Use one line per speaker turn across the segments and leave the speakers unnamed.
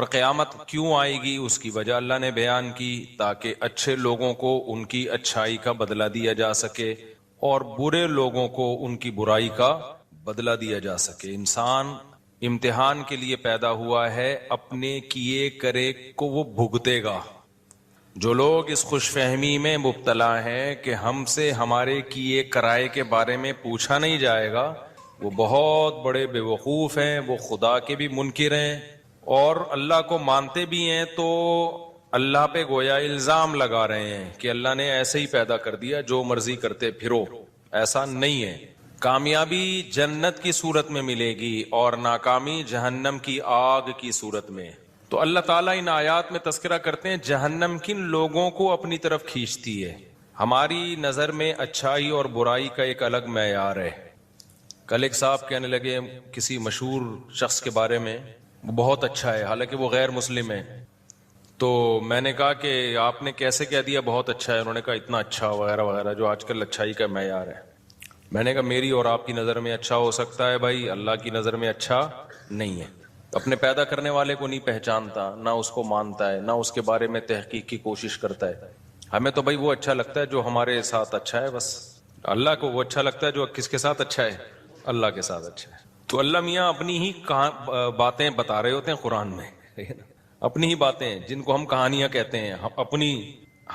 اور قیامت کیوں آئے گی اس کی وجہ اللہ نے بیان کی، تاکہ اچھے لوگوں کو ان کی اچھائی کا بدلہ دیا جا سکے اور برے لوگوں کو ان کی برائی کا بدلہ دیا جا سکے۔ انسان امتحان کے لیے پیدا ہوا ہے، اپنے کیے کرے کو وہ بھگتے گا۔ جو لوگ اس خوش فہمی میں مبتلا ہیں کہ ہم سے ہمارے کیے کرائے کے بارے میں پوچھا نہیں جائے گا، وہ بہت بڑے بے وقوف ہیں، وہ خدا کے بھی منکر ہیں، اور اللہ کو مانتے بھی ہیں تو اللہ پہ گویا الزام لگا رہے ہیں کہ اللہ نے ایسے ہی پیدا کر دیا، جو مرضی کرتے پھرو۔ ایسا نہیں ہے۔ کامیابی جنت کی صورت میں ملے گی اور ناکامی جہنم کی آگ کی صورت میں۔ تو اللہ تعالیٰ ان آیات میں تذکرہ کرتے ہیں جہنم کن لوگوں کو اپنی طرف کھینچتی ہے۔ ہماری نظر میں اچھائی اور برائی کا ایک الگ معیار ہے۔ کل ایک صاحب کہنے لگے کسی مشہور شخص کے بارے میں، وہ بہت اچھا ہے، حالانکہ وہ غیر مسلم ہے۔ تو میں نے کہا کہ آپ نے کیسے کہہ دیا بہت اچھا ہے؟ انہوں نے کہا اتنا اچھا وغیرہ وغیرہ، جو آج کل اچھائی کا معیار ہے۔ میں نے کہا میری اور آپ کی نظر میں اچھا ہو سکتا ہے بھائی، اللہ کی نظر میں اچھا نہیں ہے۔ اپنے پیدا کرنے والے کو نہیں پہچانتا، نہ اس کو مانتا ہے، نہ اس کے بارے میں تحقیق کی کوشش کرتا ہے۔ ہمیں تو بھائی وہ اچھا لگتا ہے جو ہمارے ساتھ اچھا ہے، بس۔ اللہ کو وہ اچھا لگتا ہے جو کس کے ساتھ اچھا ہے؟ اللہ کے ساتھ اچھا ہے۔ تو اللہ میاں اپنی ہی باتیں بتا رہے ہوتے ہیں قرآن میں، اپنی ہی باتیں جن کو ہم کہانیاں کہتے ہیں، اپنی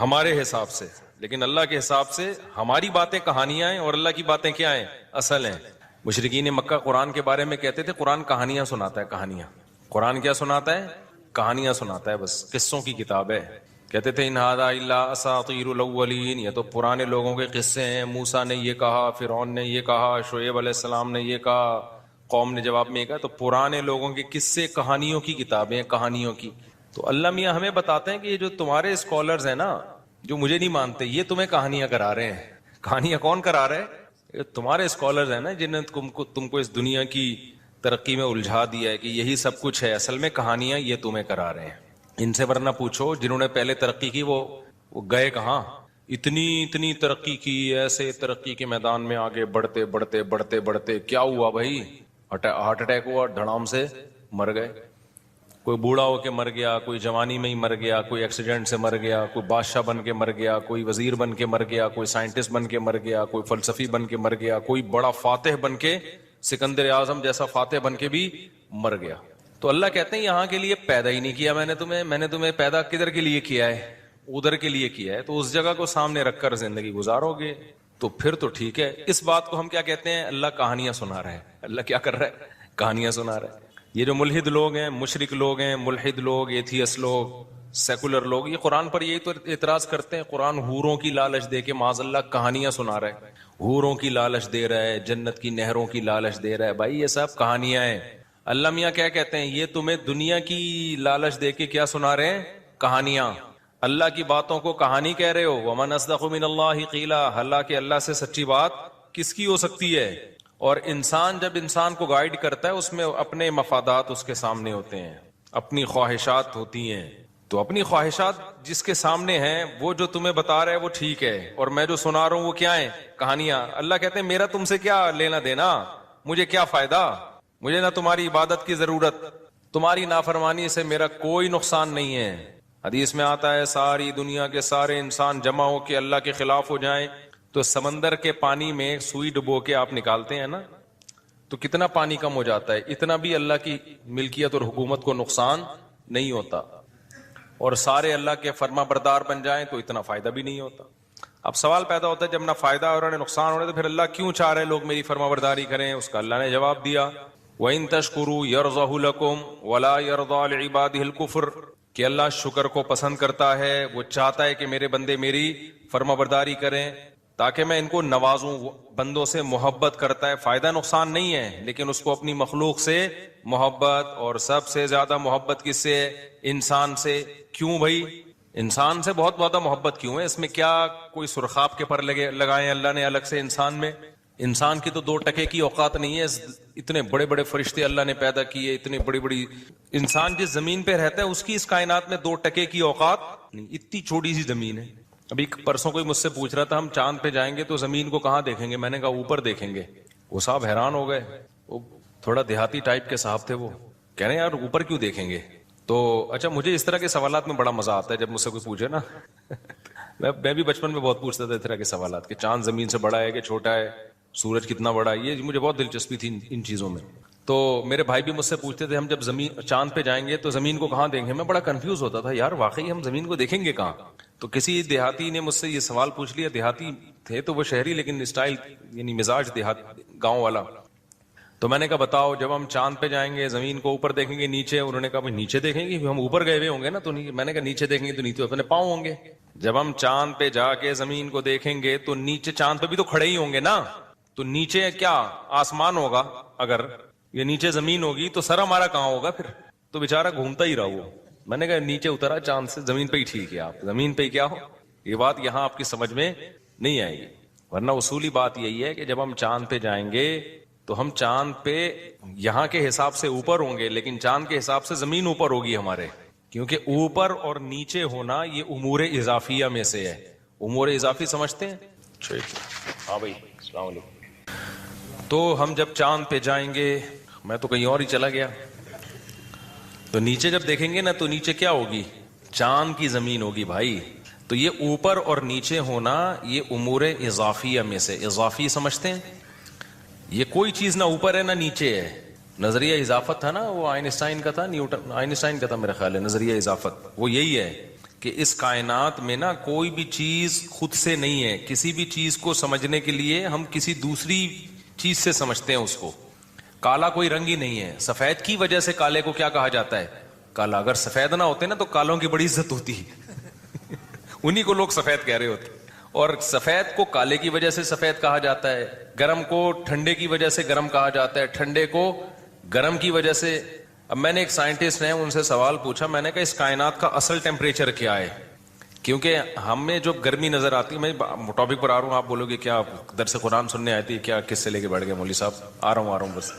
ہمارے حساب سے، لیکن اللہ کے حساب سے ہماری باتیں کہانیاں ہیں اور اللہ کی باتیں کیا ہیں؟ اصل ہیں۔ مشرکین مکہ قرآن کے بارے میں کہتے تھے قرآن کہانیاں سناتا ہے، کہانیاں۔ قرآن کیا سناتا ہے؟ کہانیاں سناتا ہے، بس قصوں کی کتاب ہے۔ کہتے تھے ان ھذا الا اساطیر الاولین، یہ تو پرانے لوگوں کے قصے ہیں، موسیٰ نے یہ کہا، فرعون نے یہ کہا، شعیب علیہ السلام نے یہ کہا، قوم نے جواب میں یہ کہا۔ تو پرانے لوگوں کے قصے، کہانیوں کی کتابیں، کہانیوں کی۔ تو اللہ میاں ہمیں بتاتے ہیں کہ یہ جو تمہارے اسکالرز ہیں نا، جو مجھے نہیں مانتے، یہ تمہیں کہانیاں کرا رہے ہیں۔ کہانیاں کون کرا رہے ہیں؟ یہ تمہارے اسکالرز ہیں نا، جنہیں تم کو اس دنیا کی ترقی میں الجھا دیا ہے کہ یہی سب کچھ ہے، اصل میں کہانیاں یہ تمہیں کرا رہے ہیں۔ ان سے ورنہ پوچھو جنہوں نے پہلے ترقی کی وہ گئے کہاں؟ اتنی ترقی کی، ایسے ترقی کے میدان میں آگے بڑھتے بڑھتے بڑھتے بڑھتے کیا ہوا بھائی؟ ہارٹ اٹیک ہوا، دھڑام سے مر گئے۔ کوئی بوڑھا ہو کے مر گیا، کوئی جوانی میں ہی مر گیا، کوئی ایکسیڈنٹ سے مر گیا، کوئی بادشاہ بن کے مر گیا، کوئی وزیر بن کے مر گیا، کوئی سائنٹسٹ بن کے مر گیا، کوئی فلسفی بن کے مر گیا، کوئی بڑا فاتح بن کے، سکندر اعظم جیسا فاتح بن کے بھی مر گیا۔ تو اللہ کہتے ہیں یہاں کے لیے پیدا ہی نہیں کیا میں نے تمہیں پیدا کدھر کے لیے کیا ہے؟ ادھر کے لیے کیا ہے۔ تو اس جگہ کو سامنے رکھ کر زندگی گزارو گے تو پھر تو ٹھیک ہے۔ اس بات کو ہم کیا کہتے ہیں؟ اللہ کہانیاں سنا رہا ہے۔ اللہ کیا کر رہا ہے؟ کہانیاں سنا رہا ہے۔ یہ جو ملحد لوگ ہیں، مشرک لوگ ہیں، ملحد لوگ، ایتھیس لوگ، سیکولر لوگ، یہ قرآن پر یہی تو اعتراض کرتے ہیں۔ قرآن حوروں کی لالچ دے کے معاذ اللہ کہانیاں سنا رہا ہے، حوروں کی لالچ دے رہا ہے، جنت کی نہروں کی لالچ دے رہا ہے۔ بھائی یہ سب کہانیاں ہیں۔ اللہ میاں کیا کہتے ہیں؟ یہ تمہیں دنیا کی لالچ دے کے کیا سنا رہے ہیں؟ کہانیاں۔ اللہ کی باتوں کو کہانی کہہ رہے ہو۔ ومن اصدق من اللہ قیلا، حالانکہ اللہ سے سچی بات کس کی ہو سکتی ہے؟ اور انسان جب انسان کو گائیڈ کرتا ہے، اس میں اپنے مفادات اس کے سامنے ہوتے ہیں، اپنی خواہشات ہوتی ہیں۔ تو اپنی خواہشات جس کے سامنے ہیں، وہ جو تمہیں بتا رہا ہے وہ ٹھیک ہے، اور میں جو سنا رہا ہوں وہ کیا ہیں؟ کہانیاں۔ اللہ کہتے ہیں میرا تم سے کیا لینا دینا؟ مجھے کیا فائدہ؟ مجھے نہ تمہاری عبادت کی ضرورت، تمہاری نافرمانی سے میرا کوئی نقصان نہیں ہے۔ حدیث میں آتا ہے ساری دنیا کے سارے انسان جمع ہو کے اللہ کے خلاف ہو جائیں تو سمندر کے پانی میں سوئی ڈبو کے آپ نکالتے ہیں نا، تو کتنا پانی کم ہو جاتا ہے؟ اتنا بھی اللہ کی ملکیت اور حکومت کو نقصان نہیں ہوتا۔ اور سارے اللہ کے فرما بردار بن جائیں تو اتنا فائدہ بھی نہیں ہوتا۔ اب سوال پیدا ہوتا ہے جب نہ فائدہ اور نہ نقصان ہو رہا ہے تو پھر اللہ کیوں چاہ رہے لوگ میری فرما برداری کریں؟ اس کا اللہ نے جواب دیا وَإِن تَشْكُرُوا يَرْضَهُ لَكُمْ وَلَا يَرْضَى لِعِبَادِهِ الْكُفْرَ، کہ اللہ شکر کو پسند کرتا ہے، وہ چاہتا ہے کہ میرے بندے میری فرما برداری کریں تاکہ میں ان کو نوازوں۔ بندوں سے محبت کرتا ہے، فائدہ نقصان نہیں ہے، لیکن اس کو اپنی مخلوق سے محبت، اور سب سے زیادہ محبت کس سے ہے؟ انسان سے۔ کیوں بھائی؟ انسان سے بہت زیادہ محبت کیوں ہے؟ اس میں کیا کوئی سرخاب کے پر لگائے اللہ نے الگ سے انسان میں؟ انسان کی تو 2 ٹکے کی اوقات نہیں ہے۔ اتنے بڑے بڑے فرشتے اللہ نے پیدا کیے، اتنے بڑی بڑی، انسان جس زمین پہ رہتا ہے اس کی اس کائنات میں 2 ٹکے کی اوقات نہیں، اتنی چھوٹی سی زمین ہے۔ ابھی پرسوں کوئی مجھ سے پوچھ رہا تھا ہم چاند پہ جائیں گے تو زمین کو کہاں دیکھیں گے؟ میں نے کہا اوپر دیکھیں گے۔ وہ صاحب حیران ہو گئے، وہ تھوڑا دیہاتی ٹائپ کے صاحب تھے، وہ کہہ رہے ہیں یار اوپر کیوں دیکھیں گے؟ تو اچھا مجھے اس طرح کے سوالات میں بڑا مزہ آتا ہے جب مجھ سے کوئی پوچھے نا میں بھی بچپن میں بہت پوچھتا تھا اس طرح کے سوالات کہ چاند زمین سے بڑا ہے کہ چھوٹا ہے, سورج کتنا بڑا ہے, یہ مجھے بہت دلچسپی تھی ان چیزوں میں. تو میرے بھائی بھی مجھ سے پوچھتے تھے ہم جب چاند پہ جائیں گے تو زمین کو کہاں دیکھیں گے. میں بڑا کنفیوز ہوتا تھا یار واقعی ہم زمین کو دیکھیں گے کہاں. تو کسی دیہاتی نے مجھ سے یہ سوال پوچھ لیا, دیہاتی تھے تو وہ شہری لیکن اسٹائل یعنی مزاج دیہات گاؤں والا. تو میں نے کہا بتاؤ جب ہم چاند پہ جائیں گے زمین کو اوپر دیکھیں گے نیچے. انہوں نے کہا بھائی نیچے دیکھیں گے, ہم اوپر گئے ہوئے ہوں گے نا. تو میں نے کہا نیچے دیکھیں گے تو نیچے اپنے پاؤں ہوں گے. جب ہم چاند پہ جا کے زمین کو دیکھیں گے تو نیچے چاند پہ بھی تو کھڑے ہی ہوں گے نا. تو نیچے کیا آسمان ہوگا, اگر یہ نیچے زمین ہوگی تو سر ہمارا کہاں ہوگا پھر. تو بےچارا گھومتا ہی رہا وہ. میں نے کہا نیچے اترا چاند سے, زمین پہ ہی ٹھیک ہے, آپ زمین پہ ہی کیا ہو. یہ بات یہاں آپ کی سمجھ میں نہیں آئے گی, ورنہ اصولی بات یہی ہے کہ جب ہم چاند پہ جائیں گے تو ہم چاند پہ یہاں کے حساب سے اوپر ہوں گے, لیکن چاند کے حساب سے زمین اوپر ہوگی ہمارے. کیونکہ اوپر اور نیچے ہونا یہ امور اضافیہ میں سے ہے. امور اضافی سمجھتے ہیں؟ ہاں بھائی السلام علیکم. تو ہم جب چاند پہ جائیں گے, میں تو کہیں اور ہی چلا گیا, تو نیچے جب دیکھیں گے نا تو نیچے کیا ہوگی, چاند کی زمین ہوگی بھائی. تو یہ اوپر اور نیچے ہونا یہ امور اضافیہ میں سے. اضافی سمجھتے ہیں؟ یہ کوئی چیز نہ اوپر ہے نہ نیچے ہے. نظریہ اضافت تھا نا, وہ آئنسٹائن کا تھا, آئنسٹائن کا تھا میرا خیال ہے نظریہ اضافت. وہ یہی ہے کہ اس کائنات میں نا کوئی بھی چیز خود سے نہیں ہے. کسی بھی چیز کو سمجھنے کے لیے ہم کسی دوسری چیز سے سمجھتے ہیں اس کو. کالا کوئی رنگ ہی نہیں ہے. سفید کی وجہ سے کالے کو کیا کہا جاتا ہے, کالا. اگر سفید نہ ہوتے نا تو کالوں کی بڑی عزت ہوتی انہی کو لوگ سفید کہہ رہے ہوتے. اور سفید کو کالے کی وجہ سے سفید کہا جاتا ہے, گرم کو ٹھنڈے کی وجہ سے گرم کہا جاتا ہے, ٹھنڈے کو گرم کی وجہ سے. اب میں نے ایک سائنٹسٹ ہیں ان سے سوال پوچھا, میں نے کہا اس کائنات کا اصل ٹیمپریچر کیا ہے. کیونکہ ہمیں جو گرمی نظر آتی ہے, میں ٹاپک پر آ رہا ہوں, آپ بولو گے کیا درس قرآن سننے آئی تھی کیا, کس سے لے کے بیٹھ گئے مولوی صاحب. آ رہا ہوں بس.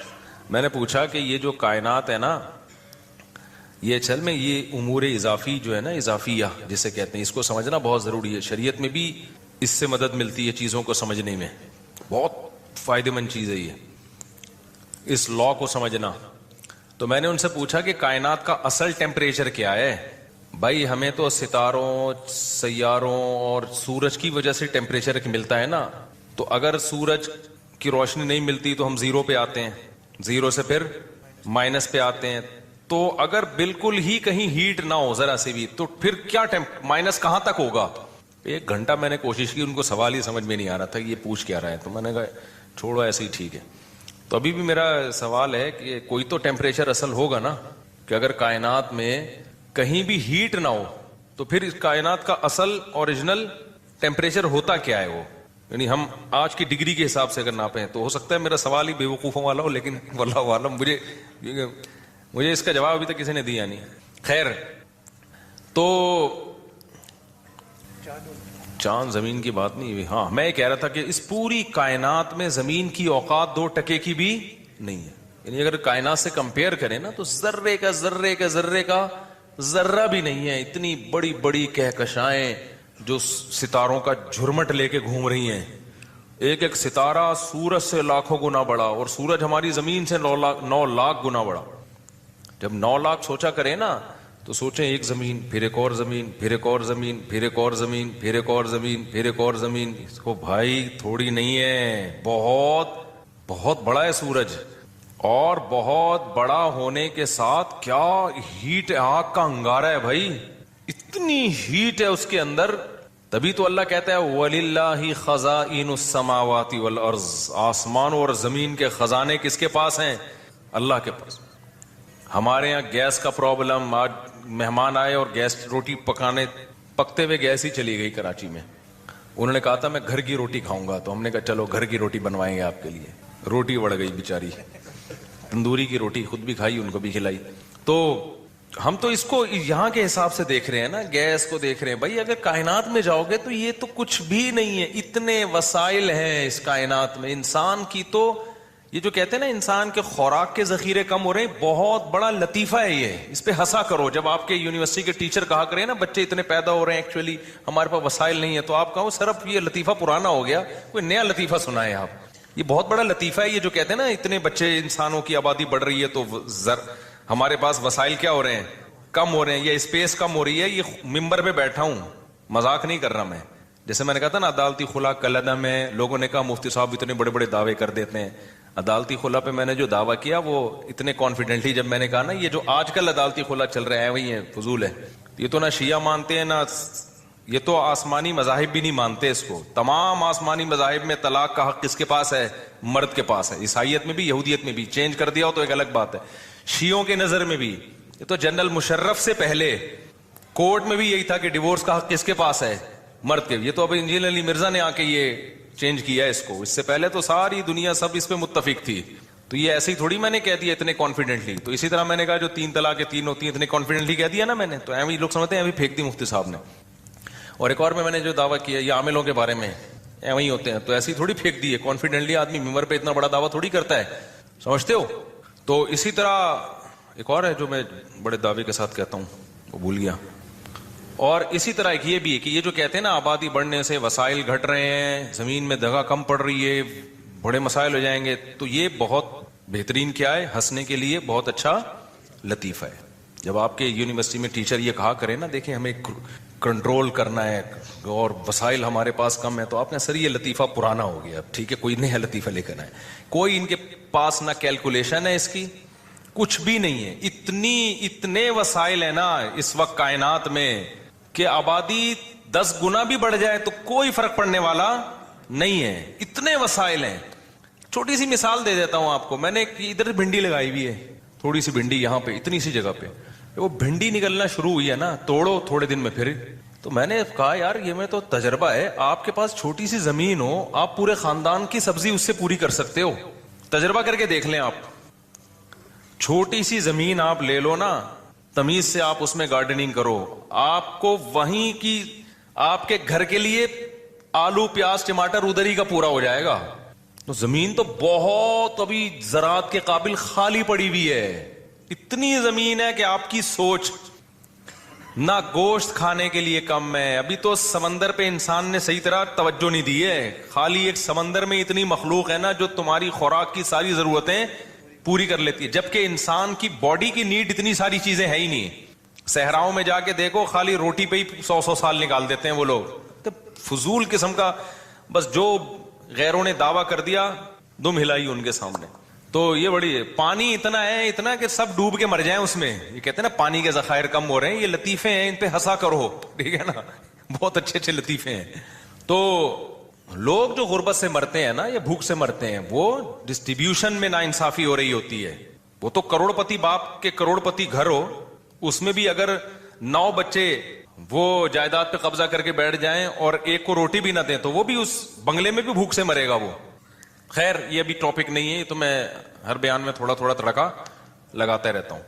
میں نے پوچھا کہ یہ جو کائنات ہے نا یہ اصل میں یہ امور اضافی جو ہے نا, اضافیہ جسے کہتے ہیں, اس کو سمجھنا بہت ضروری ہے. شریعت میں بھی اس سے مدد ملتی ہے چیزوں کو سمجھنے میں, بہت فائدہ مند چیز ہے یہ, اس لا کو سمجھنا. تو میں نے ان سے پوچھا کہ کائنات کا اصل ٹیمپریچر کیا ہے. بھائی ہمیں تو ستاروں, سیاروں اور سورج کی وجہ سے ٹیمپریچر ملتا ہے نا. تو اگر سورج کی روشنی نہیں ملتی تو ہم زیرو پہ آتے ہیں, زیرو سے پھر مائنس پہ آتے ہیں. تو اگر بالکل ہی کہیں ہیٹ نہ ہو ذرا سے بھی تو پھر کیا مائنس کہاں تک ہوگا. 1 گھنٹہ میں نے کوشش کی, ان کو سوال ہی سمجھ میں نہیں آ رہا تھا کہ یہ پوچھ کیا رہا ہے. تو میں نے کہا چھوڑو ایسے ہی ٹھیک ہے. تو ابھی بھی میرا سوال ہے کہ کوئی تو ٹیمپریچر اصل ہوگا نا, کہ اگر کائنات میں کہیں بھی ہیٹ نہ ہو تو پھر اس کائنات کا اصل اوریجنل ٹیمپریچر ہوتا کیا ہے. وہ یعنی ہم آج کی ڈگری کے حساب سے اگر ناپیں تو ہو سکتا ہے میرا سوال ہی بے وقوفوں والا ہو, لیکن واللہ عالم مجھے اس کا جواب ابھی تک کسی نے دیا نہیں. خیر, تو چاند زمین کی بات نہیں ہوئی. ہاں میں یہ کہہ رہا تھا کہ اس پوری کائنات میں زمین کی اوقات 2% کی بھی نہیں ہے. یعنی اگر کائنات سے کمپیئر کریں نا تو ذرے کا ذرہ بھی نہیں ہے. اتنی بڑی بڑی کہکشائیں جو ستاروں کا جھرمٹ لے کے گھوم رہی ہیں. ایک ایک ستارہ سورج سے لاکھوں گنا بڑا, اور سورج ہماری زمین سے 9 لاکھ گنا بڑا. جب 9 لاکھ سوچا کریں نا تو سوچیں ایک زمین, پھر ایک اور زمین, پھر ایک اور زمین, پھر ایک اور زمین, پھر ایک اور زمین, پھر ایک اور زمین. اس کو بھائی تھوڑی نہیں ہے, بہت بہت بڑا ہے سورج. اور بہت بڑا ہونے کے ساتھ کیا ہیٹ, آگ کا انگارہ ہے بھائی, اتنی ہیٹ ہے اس کے اندر. تبھی تو اللہ کہتا ہے وَلِلَّهِ خَزَائِنُ السَّمَاوَاتِ وَالْأَرْضِ, آسمان اور زمین کے خزانے کس کے پاس ہیں؟ اللہ کے پاس. ہمارے یہاں گیس کا پرابلم, آج مہمان آئے اور گیس روٹی پکتے ہوئے گیس ہی چلی گئی کراچی میں. انہوں نے کہا تھا میں گھر کی روٹی کھاؤں گا, تو ہم نے کہا چلو گھر کی روٹی بنوائیں گے آپ کے لیے. روٹی بڑھ گئی بیچاری, تندوری کی روٹی, خود بھی کھائی ان کو بھی کھلائی. تو ہم تو اس کو یہاں کے حساب سے دیکھ رہے ہیں نا, گیس کو دیکھ رہے ہیں. بھائی اگر کائنات میں جاؤ گے تو یہ تو کچھ بھی نہیں ہے. اتنے وسائل ہیں اس کائنات میں. انسان کی تو یہ جو کہتے ہیں نا انسان کے خوراک کے ذخیرے کم ہو رہے ہیں, بہت بڑا لطیفہ ہے یہ. اس پہ ہنسا کرو. جب آپ کے یونیورسٹی کے ٹیچر کہا کریں نا بچے اتنے پیدا ہو رہے ہیں, ایکچولی ہمارے پاس وسائل نہیں ہے, تو آپ کہو صرف یہ لطیفہ پرانا ہو گیا, کوئی نیا لطیفہ سنائے آپ. یہ بہت بڑا لطیفہ ہے یہ جو کہتے ہیں نا اتنے بچے, انسانوں کی آبادی بڑھ رہی ہے تو ہمارے پاس وسائل کیا ہو رہے ہیں, کم ہو رہے ہیں یا اسپیس کم ہو رہی ہے, یہ ممبر پہ بیٹھا ہوں, مذاق نہیں کر رہا میں. جیسے میں نے کہا تھا نا عدالتی خلا کلعدم ہے, لوگوں نے کہا مفتی صاحب اتنے بڑے بڑے دعوے کر دیتے ہیں. عدالتی خلا پہ میں نے جو دعویٰ کیا وہ اتنے کانفیڈنٹلی جب میں نے کہا نا یہ جو آج کل عدالتی خلا چل رہے ہیں وہی ہے, فضول ہے. یہ تو نہ شیعہ مانتے ہیں نہ یہ تو آسمانی مذاہب بھی نہیں مانتے اس کو. تمام آسمانی مذاہب میں طلاق کا حق کس کے پاس ہے؟ مرد کے پاس ہے. عیسائیت میں بھی, یہودیت میں بھی. چینج کر دیا ہو تو ایک الگ بات ہے. شیعوں کے نظر میں بھی یہ تو جنرل مشرف سے پہلے کورٹ میں بھی یہی تھا کہ ڈیورس کا حق کس کے پاس ہے؟ مرد کے. یہ تو اب انجینئر علی مرزا نے آ کے یہ چینج کیا ہے اس کو. اس سے پہلے تو ساری دنیا سب اس پہ متفق تھی. تو یہ ایسے ہی تھوڑی میں نے کہہ دیا اتنے کانفیڈنٹلی. تو اسی طرح میں نے کہا جو 3 طلاق 3 ہوتی ہیں اتنے کانفیڈنٹلی کہہ دیا نا میں نے, تو ایویں لوگ سمجھتے ہیں ایویں پھینک دی مفتی صاحب نے. اور ایک اور میں نے جو دعویٰ کیا یہ عاملوں کے بارے میں ایویں ہی ہوتے ہیں, تو ایسی تھوڑی پھینک دی ہے کانفیڈنٹلی. آدمی ممبر پہ اتنا بڑا دعویٰ تھوڑی کرتا ہے, سمجھتے ہو. تو اسی طرح ایک اور ہے جو میں بڑے دعوے کے ساتھ کہتا ہوں, وہ بھول گیا. اور اسی طرح ایک یہ بھی ہے کہ یہ جو کہتے ہیں نا آبادی بڑھنے سے وسائل گھٹ رہے ہیں, زمین میں جگہ کم پڑ رہی ہے, بڑے مسائل ہو جائیں گے, تو یہ بہت بہترین کیا ہے, ہنسنے کے لیے بہت اچھا لطیفہ ہے. جب آپ کے یونیورسٹی میں ٹیچر یہ کہا کرے نا دیکھیں ہمیں کنٹرول کرنا ہے اور وسائل ہمارے پاس کم ہے, تو آپ نے سر یہ لطیفہ پرانا ہو گیا, ٹھیک ہے کوئی نیا لطیفہ لے کر آئے. کوئی ان کے پاس نہ کیلکولیشن ہے اس کی, کچھ بھی نہیں ہے. اتنے وسائل ہیں نا اس وقت کائنات میں کہ آبادی 10 گنا بھی بڑھ جائے تو کوئی فرق پڑنے والا نہیں ہے. اتنے وسائل ہیں. چھوٹی سی مثال دے دیتا ہوں آپ کو. میں نے ادھر بھنڈی لگائی ہوئی ہے, تھوڑی سی بھنڈی یہاں پہ, اتنی سی جگہ پہ. وہ بھنڈی نکلنا شروع ہوئی ہے نا, توڑو تھوڑے دن میں پھر. تو میں نے کہا یار یہ میں تو تجربہ ہے, آپ کے پاس چھوٹی سی زمین ہو, آپ پورے خاندان کی سبزی اس سے پوری کر سکتے ہو. تجربہ کر کے دیکھ لیں آپ. چھوٹی سی زمین آپ لے لو نا, تمیز سے آپ اس میں گارڈننگ کرو, آپ کو وہیں کی آپ کے گھر کے لیے آلو پیاز ٹماٹر ادھر ہی کا پورا ہو جائے گا. تو زمین تو بہت ابھی زراعت کے قابل خالی پڑی ہوئی ہے. اتنی زمین ہے کہ آپ کی سوچ نہ گوشت کھانے کے لیے کم ہے. ابھی تو سمندر پہ انسان نے صحیح طرح توجہ نہیں دی ہے. خالی ایک سمندر میں اتنی مخلوق ہے نا جو تمہاری خوراک کی ساری ضرورتیں پوری کر لیتی ہے, جبکہ انسان کی باڈی کی نیڈ اتنی ساری چیزیں ہے ہی نہیں. صحراؤں میں جا کے دیکھو خالی روٹی پہ ہی 100 سال نکال دیتے ہیں وہ لوگ. تو فضول قسم کا, بس جو غیروں نے دعویٰ کر دیا دم ہلائی ان کے سامنے. تو یہ بڑی پانی اتنا کہ سب ڈوب کے مر جائیں اس میں. یہ کہتے ہیں نا پانی کے ذخائر کم ہو رہے ہیں, یہ لطیفے ہیں, ان پہ ہنسا کرو, ٹھیک ہے نا, بہت اچھے اچھے لطیفے ہیں. تو لوگ جو غربت سے مرتے ہیں نا یا بھوک سے مرتے ہیں, وہ ڈسٹریبیوشن میں ناانصافی ہو رہی ہوتی ہے. وہ تو کروڑ پتی باپ کے کروڑ پتی گھر ہو, اس میں بھی اگر 9 بچے وہ جائیداد پہ قبضہ کر کے بیٹھ جائیں اور ایک کو روٹی بھی نہ دیں تو وہ بھی اس بنگلے میں بھی بھوک سے مرے گا وہ. خیر یہ بھی ٹاپک نہیں ہے, یہ تو میں ہر بیان میں تھوڑا تھوڑا تڑکا لگاتا رہتا ہوں.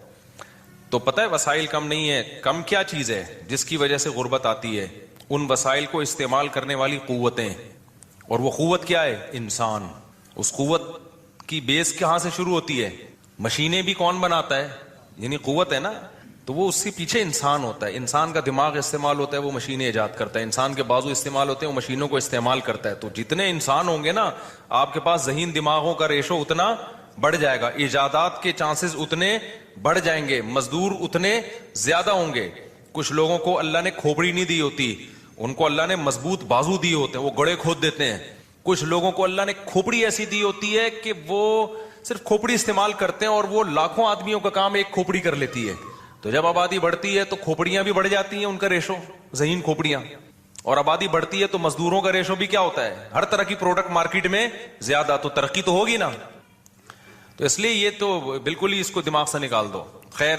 تو پتہ ہے وسائل کم نہیں ہے, کم کیا چیز ہے جس کی وجہ سے غربت آتی ہے؟ ان وسائل کو استعمال کرنے والی قوتیں. اور وہ قوت کیا ہے؟ انسان. اس قوت کی بیس کہاں سے شروع ہوتی ہے؟ مشینیں بھی کون بناتا ہے؟ یعنی قوت ہے نا, تو وہ اس کے پیچھے انسان ہوتا ہے. انسان کا دماغ استعمال ہوتا ہے, وہ مشینیں ایجاد کرتا ہے. انسان کے بازو استعمال ہوتے ہیں, وہ مشینوں کو استعمال کرتا ہے. تو جتنے انسان ہوں گے نا, آپ کے پاس ذہین دماغوں کا ریشو اتنا بڑھ جائے گا, ایجادات کے چانسز اتنے بڑھ جائیں گے, مزدور اتنے زیادہ ہوں گے. کچھ لوگوں کو اللہ نے کھوپڑی نہیں دی ہوتی, ان کو اللہ نے مضبوط بازو دیے ہوتے ہیں, وہ گڑے کھود دیتے ہیں. کچھ لوگوں کو اللہ نے کھوپڑی ایسی دی ہوتی ہے کہ وہ صرف کھوپڑی استعمال کرتے ہیں, اور وہ لاکھوں آدمیوں کا کام ایک کھوپڑی کر لیتی ہے. تو جب آبادی بڑھتی ہے تو کھوپڑیاں بھی بڑھ جاتی ہیں, ان کا ریشو ذہین کھوپڑیاں. اور آبادی بڑھتی ہے تو مزدوروں کا ریشو بھی کیا ہوتا ہے؟ ہر طرح کی پروڈکٹ مارکیٹ میں زیادہ, تو ترقی تو ہوگی نا. تو اس لیے یہ تو بالکل ہی اس کو دماغ سے نکال دو. خیر,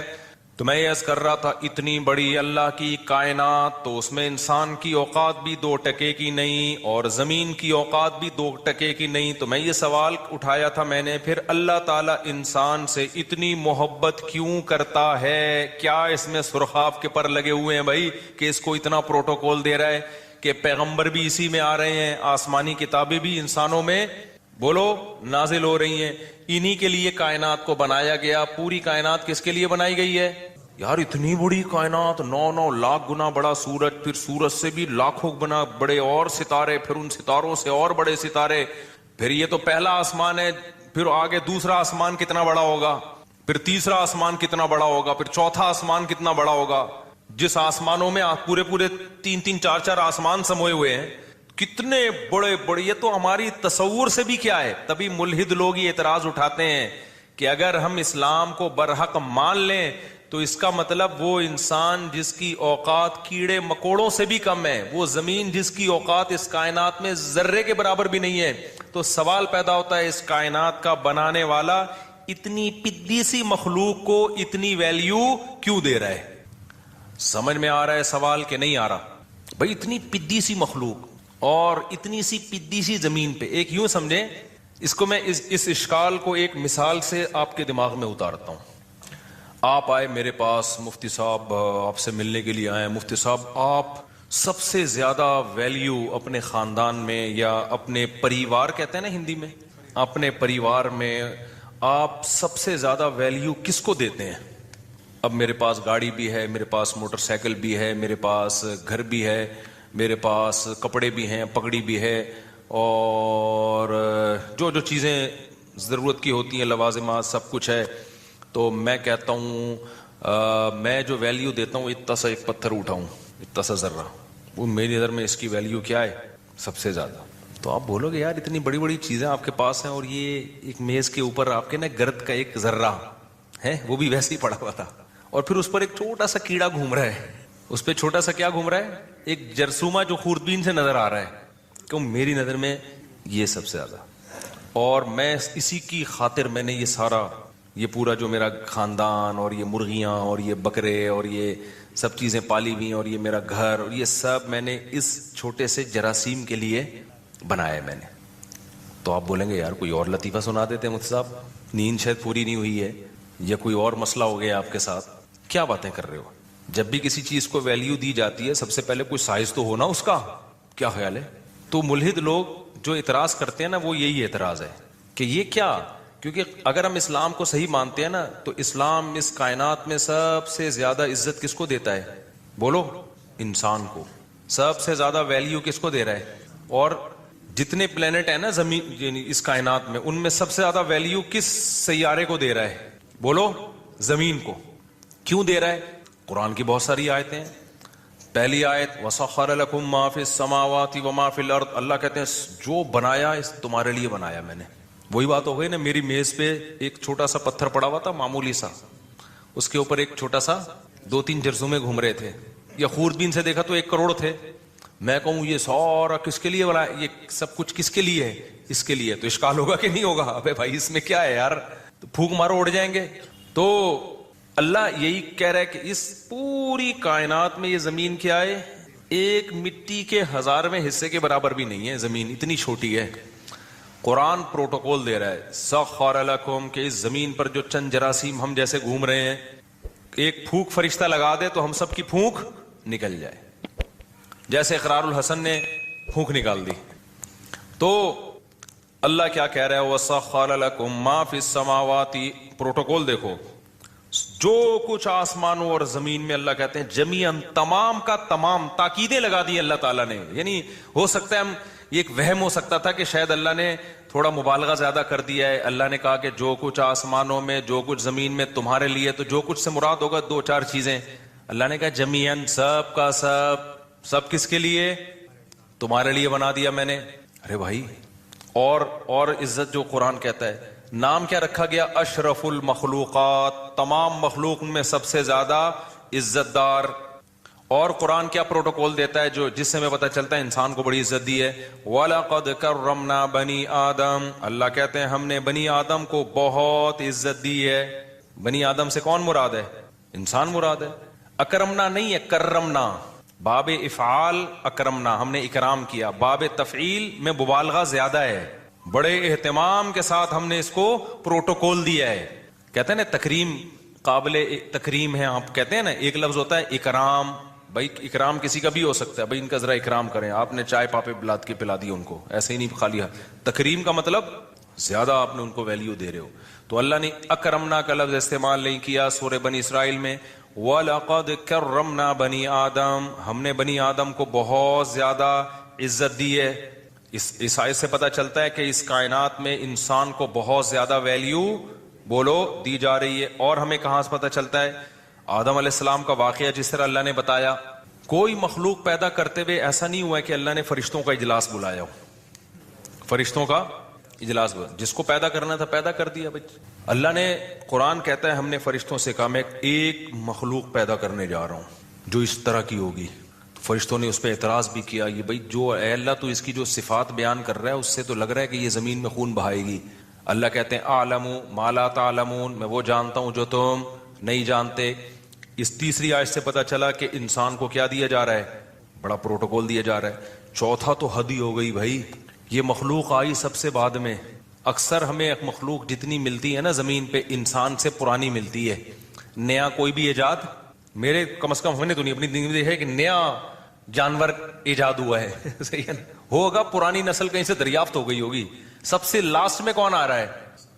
تو میں یہ عرض کر رہا تھا اتنی بڑی اللہ کی کائنات, تو اس میں انسان کی اوقات بھی 2 ٹکے کی نہیں اور زمین کی اوقات بھی 2 ٹکے کی نہیں. تو میں یہ سوال اٹھایا تھا میں نے, پھر اللہ تعالیٰ انسان سے اتنی محبت کیوں کرتا ہے؟ کیا اس میں سرخاب کے پر لگے ہوئے ہیں بھائی کہ اس کو اتنا پروٹوکول دے رہا ہے کہ پیغمبر بھی اسی میں آ رہے ہیں, آسمانی کتابیں بھی انسانوں میں بولو نازل ہو رہی ہیں, انہی کے لیے کائنات کو بنایا گیا. پوری کائنات کس کے لیے بنائی گئی ہے یار؟ اتنی بڑی کائنات, 9 لاکھ گنا بڑا سورج, پھر سورج سے بھی لاکھوں گنا بڑے اور ستارے, پھر ان ستاروں سے اور بڑے ستارے, پھر یہ تو پہلا آسمان ہے, پھر آگے دوسرا آسمان کتنا بڑا ہوگا, پھر تیسرا آسمان کتنا بڑا ہوگا, پھر چوتھا آسمان کتنا بڑا ہوگا. جس آسمانوں میں پورے پورے 3-3 4-4 آسمان سموئے ہوئے ہیں, کتنے بڑے بڑے, یہ تو ہماری تصور سے بھی کیا ہے. تبھی ملحد لوگ یہ اعتراض اٹھاتے ہیں کہ اگر ہم اسلام کو برحق مان لیں تو اس کا مطلب وہ انسان جس کی اوقات کیڑے مکوڑوں سے بھی کم ہے, وہ زمین جس کی اوقات اس کائنات میں ذرے کے برابر بھی نہیں ہے, تو سوال پیدا ہوتا ہے اس کائنات کا بنانے والا اتنی پدی سی مخلوق کو اتنی ویلیو کیوں دے رہا ہے. سمجھ میں آ رہا ہے سوال کہ نہیں آ رہا؟ بھائی اتنی پدی سی مخلوق اور اتنی سی پدی سی زمین پہ, ایک یوں سمجھیں اس کو, میں اس اشکال کو ایک مثال سے آپ کے دماغ میں اتارتا ہوں. آپ آئے میرے پاس, مفتی صاحب آپ سے ملنے کے لیے آئے. مفتی صاحب آپ سب سے زیادہ ویلیو اپنے خاندان میں یا اپنے پریوار کہتے ہیں نا ہندی میں, اپنے پریوار میں آپ سب سے زیادہ ویلیو کس کو دیتے ہیں؟ اب میرے پاس گاڑی بھی ہے, میرے پاس موٹر سائیکل بھی ہے, میرے پاس گھر بھی ہے, میرے پاس کپڑے بھی ہیں, پگڑی بھی ہے, اور جو جو چیزیں ضرورت کی ہوتی ہیں لوازمات سب کچھ ہے. تو میں کہتا ہوں میں جو ویلیو دیتا ہوں اتنا سا ایک پتھر اٹھاؤں, اتنا سا ذرہ, وہ میری نظر میں اس کی ویلیو کیا ہے سب سے زیادہ. تو آپ بولو گے یار اتنی بڑی بڑی چیزیں آپ کے پاس ہیں اور یہ ایک میز کے اوپر آپ کے نا گرد کا ایک ذرہ ہے, وہ بھی ویسے ہی پڑا ہوا تھا, اور پھر اس پر ایک چھوٹا سا کیڑا گھوم رہا ہے. اس پہ چھوٹا سا کیا گھوم رہا ہے؟ ایک جرثومہ جو خوردبین سے نظر آ رہا ہے. کیوں؟ میری نظر میں یہ سب سے زیادہ. اور میں اسی کی خاطر میں نے یہ سارا, یہ پورا جو میرا خاندان اور یہ مرغیاں اور یہ بکرے اور یہ سب چیزیں پالی ہوئی اور یہ میرا گھر اور یہ سب میں نے اس چھوٹے سے جراثیم کے لیے بنایا ہے میں نے. تو آپ بولیں گے یار کوئی اور لطیفہ سنا دیتے ہیں مفتی صاحب, نیند شاید پوری نہیں ہوئی ہے یا کوئی اور مسئلہ ہو گیا آپ کے ساتھ, کیا باتیں کر رہے ہو. جب بھی کسی چیز کو ویلیو دی جاتی ہے سب سے پہلے کوئی سائز تو ہونا اس کا, کیا خیال ہے؟ تو ملحد لوگ جو اعتراض کرتے ہیں نا وہ یہی اعتراض ہے کہ یہ کیا, کیونکہ اگر ہم اسلام کو صحیح مانتے ہیں نا تو اسلام اس کائنات میں سب سے زیادہ عزت کس کو دیتا ہے؟ بولو, انسان کو. سب سے زیادہ ویلیو کس کو دے رہا ہے؟ اور جتنے پلینٹ ہیں نا زمین یعنی اس کائنات میں, ان میں سب سے زیادہ ویلیو کس سیارے کو دے رہا ہے؟ بولو, زمین کو. کیوں دے رہا ہے؟ قرآن کی بہت ساری آیتیں ہیں. پہلی آیت وَسَخَّرَ لَكُم مَّا فِي السَّمَاوَاتِ وَمَا فِي الْأَرْضِ, اللہ کہتے ہیں جو بنایا اس تمہارے لیے بنایا میں نے. وہی بات ہو گئی نا, میری میز پہ ایک چھوٹا سا پتھر پڑا ہوا تھا معمولی سا, اس کے اوپر ایک چھوٹا سا 2-3 جرثومے گھوم رہے تھے, یا خوردبین سے دیکھا تو 1 کروڑ تھے. میں کہوں یہ سارا کس کے لیے بنایا, یہ سب کچھ کس کے لیے ہے؟ اس کے لیے. تو اشکال ہوگا کہ نہیں ہوگا؟ ابے بھائی اس میں کیا ہے یار, تو پھونک مارو اڑ جائیں گے. تو اللہ یہی کہہ رہا ہے کہ اس پوری کائنات میں یہ زمین کیا ہے, ایک مٹی کے 1000ویں حصے کے برابر بھی نہیں ہے. زمین اتنی چھوٹی ہے. قرآن پروٹوکول دے رہا ہے سخر لکم, کہ اس زمین پر جو چند جراثیم ہم جیسے گھوم رہے ہیں, ایک پھونک فرشتہ لگا دے تو ہم سب کی پھونک نکل جائے. جیسے اقرار الحسن نے پھونک نکال دی. تو اللہ کیا کہہ رہا ہے, وَسَخَّرَ لَكُم مَّا فِي السَّمَاوَاتِ, پروٹوکول دیکھو, جو کچھ آسمانوں اور زمین میں, اللہ کہتے ہیں جمیعاً, تمام کا تمام. تاکیدیں لگا دی اللہ تعالیٰ نے. یعنی ہو سکتا ہے ہم, یہ ایک وہم ہو سکتا تھا کہ شاید اللہ نے تھوڑا مبالغہ زیادہ کر دیا ہے. اللہ نے کہا کہ جو کچھ آسمانوں میں, جو کچھ زمین میں تمہارے لیے, تو جو کچھ سے مراد ہوگا 2-4 چیزیں. اللہ نے کہا جمیعاً, سب کا سب کس کے لیے؟ تمہارے لیے بنا دیا میں نے. ارے بھائی, اور عزت جو قرآن کہتا ہے, نام کیا رکھا گیا؟ اشرف المخلوقات, تمام مخلوق میں سب سے زیادہ عزت دار. اور قرآن کیا پروٹوکول دیتا ہے جو جس سے ہمیں پتہ چلتا ہے انسان کو بڑی عزت دی ہے؟ وَلَقَدْ كَرَّمْنَا بَنِي آدم, اللہ کہتے ہیں ہم نے بنی آدم کو بہت عزت دی ہے. بنی آدم سے کون مراد ہے؟ انسان مراد ہے. اکرمنا نہیں ہے, کرمنا. باب افعال اکرمنا, ہم نے اکرام کیا. باب تفعیل میں مبالغہ زیادہ ہے, بڑے اہتمام کے ساتھ ہم نے اس کو پروٹوکول دیا ہے. کہتے ہیں نا تکریم قابل تکریم ہے. آپ کہتے ہیں نا ایک لفظ ہوتا ہے اکرام, بھائی اکرام کسی کا بھی ہو سکتا ہے, بھائی ان کا ذرا اکرام کریں, آپ نے چائے پاپے بلاد کے پلا دی ان کو, ایسے ہی نہیں خالی. تکریم کا مطلب زیادہ آپ نے ان کو ویلیو دے رہے ہو. تو اللہ نے اکرمنا کا لفظ استعمال نہیں کیا سورہ بنی اسرائیل میں. وَلَقَدْ كَرَّمْنَا بَنِي آدم, ہم نے بنی آدم کو بہت زیادہ عزت دی ہے. اس آیت سے پتہ چلتا ہے کہ اس کائنات میں انسان کو بہت زیادہ ویلیو بولو دی جا رہی ہے. اور ہمیں کہاں سے پتہ چلتا ہے؟ آدم علیہ السلام کا واقعہ جس طرح اللہ نے بتایا. کوئی مخلوق پیدا کرتے ہوئے ایسا نہیں ہوا ہے کہ اللہ نے فرشتوں کا اجلاس بلایا ہو. فرشتوں کا اجلاس جس کو پیدا کرنا تھا پیدا کر دیا بھائی. اللہ نے قرآن کہتا ہے ہم نے فرشتوں سے کہا میں ایک مخلوق پیدا کرنے جا رہا ہوں جو اس طرح کی ہوگی. فرشتوں نے اس پہ اعتراض بھی کیا, یہ بھائی جو اے اللہ تو اس کی جو صفات بیان کر رہا ہے اس سے تو لگ رہا ہے کہ یہ زمین میں خون بہائے گی. اللہ کہتے ہیں اعلم ما لا تعلمون, میں وہ جانتا ہوں جو تم نہیں جانتے. اس تیسری آیت سے پتہ چلا کہ انسان کو کیا دیا جا رہا ہے, بڑا پروٹوکول دیا جا رہا ہے. چوتھا تو حد ہی ہو گئی بھائی, یہ مخلوق آئی سب سے بعد میں. اکثر ہمیں ایک مخلوق جتنی ملتی ہے نا زمین پہ انسان سے پرانی ملتی ہے. نیا کوئی بھی ایجاد میرے کم از کم ہم نے تو نہیں اپنی زندگی ہے کہ نیا جانور ایجاد ہوا ہے صحیح ہے نا, ہوگا پرانی نسل کہیں سے دریافت ہو گئی ہوگی. سب سے لاسٹ میں کون آ رہا ہے؟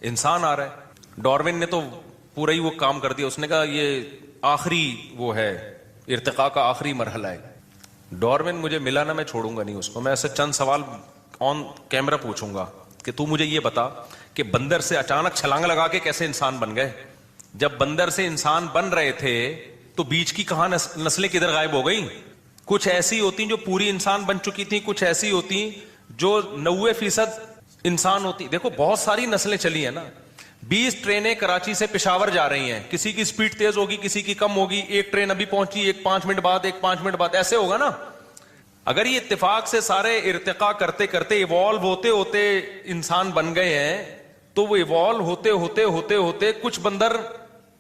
انسان آ رہا ہے. ڈارون نے تو پورا ہی وہ کام کر دیا, اس نے کہا یہ آخری وہ ہے, ارتقاء کا آخری مرحلہ ہے. ڈارون مجھے ملا نا, میں چھوڑوں گا نہیں اس کو. میں ایسے چند سوال آن کیمرہ پوچھوں گا کہ تو مجھے یہ بتا کہ بندر سے اچانک چھلانگ لگا کے کیسے انسان بن گئے؟ جب بندر سے انسان بن رہے تھے تو بیچ کی کہاں نسلیں کدھر غائب ہو گئیں؟ کچھ ایسی ہوتی جو پوری انسان بن چکی تھی, کچھ ایسی ہوتی جو 90% انسان ہوتی. دیکھو بہت ساری نسلیں چلی ہیں نا. 20 ٹرینیں کراچی سے پشاور جا رہی ہیں, کسی کی سپیڈ تیز ہوگی کسی کی کم ہوگی. ایک ٹرین ابھی پہنچی, ایک 5 منٹ بعد, ایک 5 منٹ بعد, ایسے ہوگا نا. اگر یہ اتفاق سے سارے ارتقاء کرتے کرتے ایوالو ہوتے ہوتے انسان بن گئے ہیں تو وہ ایوالو ہوتے ہوتے ہوتے ہوتے کچھ بندر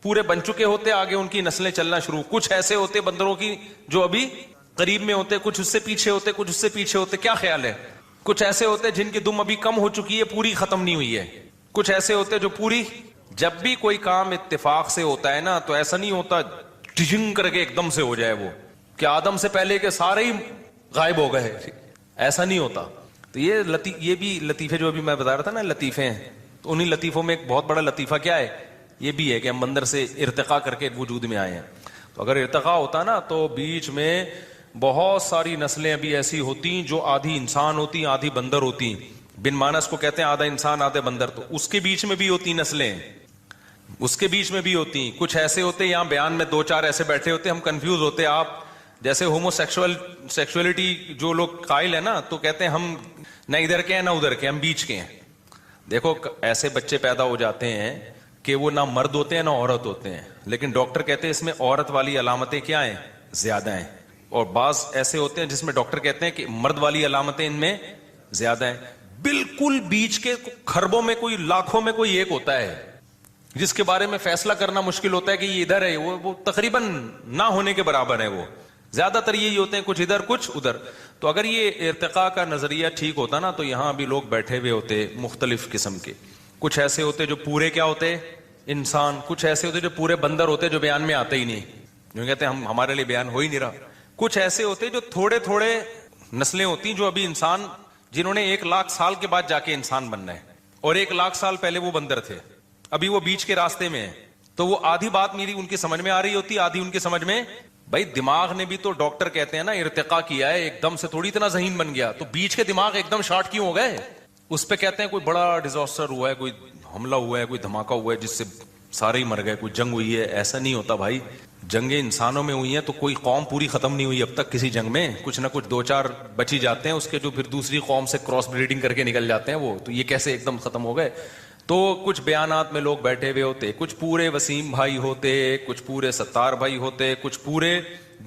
پورے بن چکے ہوتے, آگے ان کی نسلیں چلنا شروع. کچھ ایسے ہوتے بندروں کی جو ابھی قریب میں ہوتے, کچھ اس سے پیچھے ہوتے, کچھ اس سے پیچھے ہوتے. کیا خیال ہے؟ کچھ ایسے ہوتے جن کی دم ابھی کم ہو چکی ہے, پوری ختم نہیں ہوئی ہے. کچھ ایسے ہوتے جو پوری. جب بھی کوئی کام اتفاق سے ہوتا ہے نا تو ایسا نہیں ہوتا ٹجنگ کر کے ایک دم سے ہو جائے وہ کہ آدم سے پہلے کے سارے ہی غائب ہو گئے, ایسا نہیں ہوتا. تو یہ بھی لطیفے جو ابھی میں بتا رہا تھا نا لطیفے ہیں, تو انہی لطیفوں میں ایک بہت بڑا لطیفہ کیا ہے, یہ بھی ہے کہ ہم بندر سے ارتقاء کر کے وجود میں آئے ہیں. تو اگر ارتقاء ہوتا نا تو بیچ میں بہت ساری نسلیں ابھی ایسی ہوتی جو آدھی انسان ہوتی آدھی بندر ہوتی. بن مانس کو کہتے ہیں آدھا انسان آدھے بندر, تو اس کے بیچ میں بھی ہوتی نسلیں, اس کے بیچ میں بھی ہوتی. کچھ ایسے ہوتے یہاں بیان میں 2-4 ایسے بیٹھے ہوتے, ہم کنفیوز ہوتے. آپ جیسے ہومو سیکشولیٹی جو لوگ قائل ہیں نا تو کہتے ہیں ہم نہ ادھر کے ہیں نہ ادھر کے, ہم بیچ کے ہیں. دیکھو ایسے بچے پیدا ہو جاتے ہیں کہ وہ نہ مرد ہوتے ہیں نہ عورت ہوتے ہیں, لیکن ڈاکٹر کہتے ہیں اس میں عورت والی علامتیں کیا ہیں, زیادہ ہیں. اور بعض ایسے ہوتے ہیں جس میں ڈاکٹر کہتے ہیں کہ مرد والی علامتیں ان میں زیادہ ہیں. بالکل بیچ کے خربوں میں کوئی لاکھوں میں کوئی ایک ہوتا ہے جس کے بارے میں فیصلہ کرنا مشکل ہوتا ہے کہ یہ ادھر ہے, وہ تقریباً نہ ہونے کے برابر ہے. وہ زیادہ تر یہی ہوتے ہیں, کچھ ادھر کچھ ادھر. تو اگر یہ ارتقاء کا نظریہ ٹھیک ہوتا نا تو یہاں بھی لوگ بیٹھے ہوئے ہوتے مختلف قسم کے. کچھ ایسے ہوتے جو پورے کیا ہوتے انسان, کچھ ایسے ہوتے جو پورے بندر ہوتے جو بیان میں آتے ہی نہیں, جو کہتے ہیں ہمارے لیے بیان ہو ہی نہیں رہا. کچھ ایسے ہوتے جو تھوڑے تھوڑے نسلیں ہوتی جو ابھی انسان, جنہوں نے 1 لاکھ سال کے بعد جا کے انسان بننا ہے, اور 1 لاکھ سال پہلے وہ بندر تھے, ابھی وہ بیچ کے راستے میں ہیں. تو وہ آدھی بات میری ان کی سمجھ میں آ رہی ہوتی, آدھی ان کی سمجھ میں. بھائی دماغ نے بھی تو ڈاکٹر کہتے ہیں نا ارتقاء کیا ہے, ایک دم سے تھوڑی اتنا ذہین بن گیا. تو بیچ کے دماغ ایک دم شارٹ کیوں ہو گئے؟ اس پہ کہتے ہیں کوئی بڑا ڈیزاسٹر ہوا ہے, کوئی حملہ ہوا ہے, کوئی دھماکہ ہوا ہے جس سے سارے ہی مر گئے, کوئی جنگ ہوئی ہے. ایسا نہیں ہوتا بھائی, جنگیں انسانوں میں ہوئی ہیں تو کوئی قوم پوری ختم نہیں ہوئی اب تک کسی جنگ میں. کچھ نہ کچھ 2-4 بچی جاتے ہیں اس کے, جو پھر دوسری قوم سے کراس بریڈنگ کر کے نکل جاتے ہیں وہ. تو یہ کیسے ایک دم ختم ہو گئے؟ تو کچھ بیانات میں لوگ بیٹھے ہوئے ہوتے, کچھ پورے وسیم بھائی ہوتے, کچھ پورے ستار بھائی ہوتے, کچھ پورے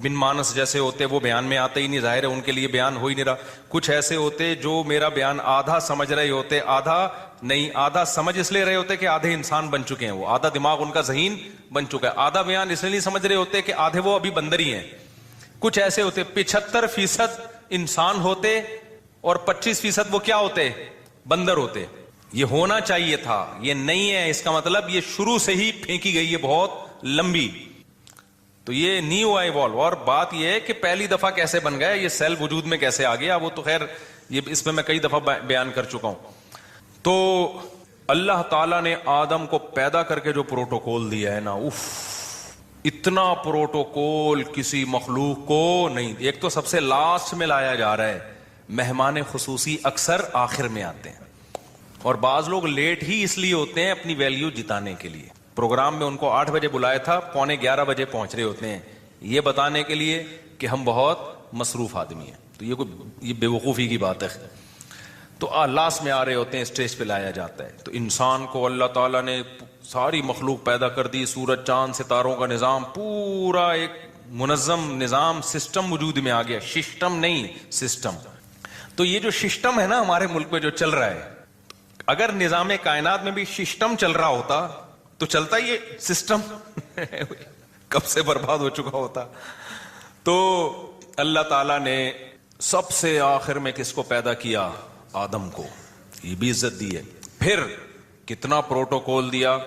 بن مانس جیسے ہوتے, وہ بیان میں آتے ہی نہیں, ظاہر ہے ان کے لیے بیان ہو ہی نہیں رہا. کچھ ایسے ہوتے جو میرا بیان آدھا سمجھ رہے ہوتے, آدھا نہیں, آدھا سمجھ اس لیے رہے ہوتے کہ آدھے انسان بن چکے ہیں, وہ آدھا دماغ ان کا ذہین بن چکا ہے. آدھا بیان اس لیے نہیں سمجھ رہے ہوتے کہ آدھے وہ ابھی بندر ہی ہیں. کچھ ایسے ہوتے 75% انسان ہوتے اور 25% وہ کیا ہوتے, بندر ہوتے. یہ ہونا چاہیے تھا, یہ نہیں ہے. اس کا مطلب یہ شروع سے ہی پھینکی گئی ہے بہت لمبی. تو یہ نہیں ہوا ایوالو. اور بات یہ ہے کہ پہلی دفعہ کیسے بن گیا, یہ سیل وجود میں کیسے آ گیا, وہ تو خیر یہ اس میں کئی دفعہ بیان کر چکا ہوں. تو اللہ تعالیٰ نے آدم کو پیدا کر کے جو پروٹوکول دیا ہے نا, اتنا پروٹوکول کسی مخلوق کو نہیں. ایک تو سب سے لاسٹ میں لایا جا رہا ہے, مہمان خصوصی اکثر آخر میں آتے ہیں. اور بعض لوگ لیٹ ہی اس لیے ہوتے ہیں اپنی ویلیو جتانے کے لیے. پروگرام میں ان کو 8 بجے بلایا تھا، 10:45 بجے پہنچ رہے ہوتے ہیں یہ بتانے کے لیے کہ ہم بہت مصروف آدمی ہیں. تو یہ بے وقوفی کی بات ہے. تو لاسٹ میں آ رہے ہوتے ہیں، اسٹیج پہ لایا جاتا ہے. تو انسان کو اللہ تعالیٰ نے ساری مخلوق پیدا کر دی، سورج چاند ستاروں کا نظام، پورا ایک منظم نظام سسٹم وجود میں آ گیا. سسٹم نہیں، سسٹم. تو یہ جو سسٹم ہے نا ہمارے ملک میں جو چل رہا ہے، اگر نظام کائنات میں بھی سسٹم چل رہا ہوتا تو چلتا یہ سسٹم کب سے برباد ہو چکا ہوتا. تو اللہ تعالیٰ نے سب سے آخر میں کس کو پیدا کیا؟ آدم کو. یہ بھی عزت دی ہے. پھر کتنا پروٹوکول دیا.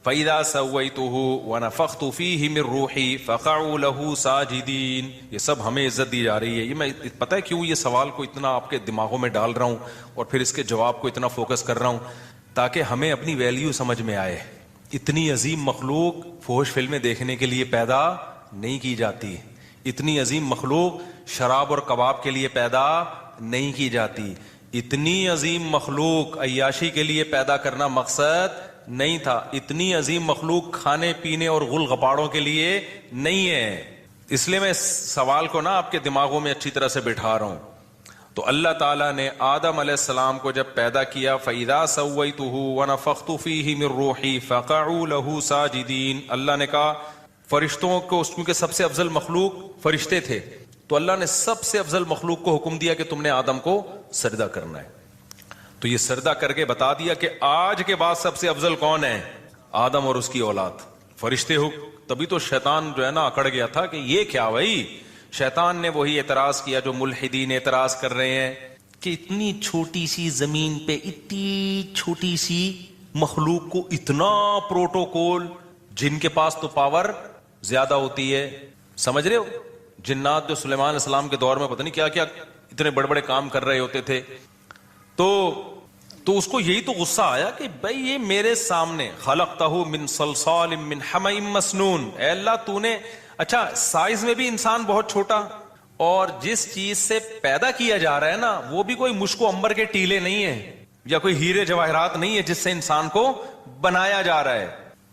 فَإِذَا سَوَّيْتُهُ وَنَفَخْتُ فِيهِ مِن رُوحِي فَقَعُوا لَهُ سَاجِدِينَ. یہ سب ہمیں عزت دی جا رہی ہے. یہ میں پتہ ہے کیوں یہ سوال کو اتنا آپ کے دماغوں میں ڈال رہا ہوں اور پھر اس کے جواب کو اتنا فوکس کر رہا ہوں تاکہ ہمیں اپنی ویلیو سمجھ میں آئے. اتنی عظیم مخلوق فحش فلمیں دیکھنے کے لیے پیدا نہیں کی جاتی. اتنی عظیم مخلوق شراب اور کباب کے لیے پیدا نہیں کی جاتی. اتنی عظیم مخلوق عیاشی کے لیے پیدا کرنا مقصد نہیں تھا. اتنی عظیم مخلوق کھانے پینے اور غل غپاڑوں کے لیے نہیں ہے. اس لیے میں سوال کو نا آپ کے دماغوں میں اچھی طرح سے بٹھا رہا ہوں. تو اللہ تعالیٰ نے آدم علیہ السلام کو جب پیدا کیا فَإِذَا سَوَّيْتُهُ وَنَفَخْتُ فِيهِ مِن رُوحِي فَقَعُوا لَهُ سَاجِدِينَ. اللہ نے کہا فرشتوں کو، کیونکہ سب سے افضل مخلوق فرشتے تھے، تو اللہ نے سب سے افضل مخلوق کو حکم دیا کہ تم نے آدم کو سجدہ کرنا ہے. تو یہ سجدہ کر کے بتا دیا کہ آج کے بعد سب سے افضل کون ہے؟ آدم اور اس کی اولاد. فرشتے ہو. تبھی تو شیطان جو ہے نا اکڑ گیا تھا کہ یہ کیا بھائی. شیطان نے وہی اعتراض کیا جو ملحدین اعتراض کر رہے ہیں کہ اتنی چھوٹی سی زمین پہ اتنی چھوٹی سی مخلوق کو اتنا پروٹوکول، جن کے پاس تو پاور زیادہ ہوتی ہے. سمجھ رہے ہو؟ جنات جو سلیمان علیہ السلام کے دور میں پتہ نہیں کیا کیا اتنے بڑے بڑے کام کر رہے ہوتے تھے. تو اس کو یہی تو غصہ آیا کہ بھائی یہ میرے سامنے خلقتہ من صلصال من حمأ مسنون. اے اللہ تو نے، اچھا سائز میں بھی انسان بہت چھوٹا، اور جس چیز سے پیدا کیا جا رہا ہے نا وہ بھی کوئی مشک و عنبر کے ٹیلے نہیں ہیں یا کوئی ہیرے جواہرات نہیں ہے جس سے انسان کو بنایا جا رہا ہے.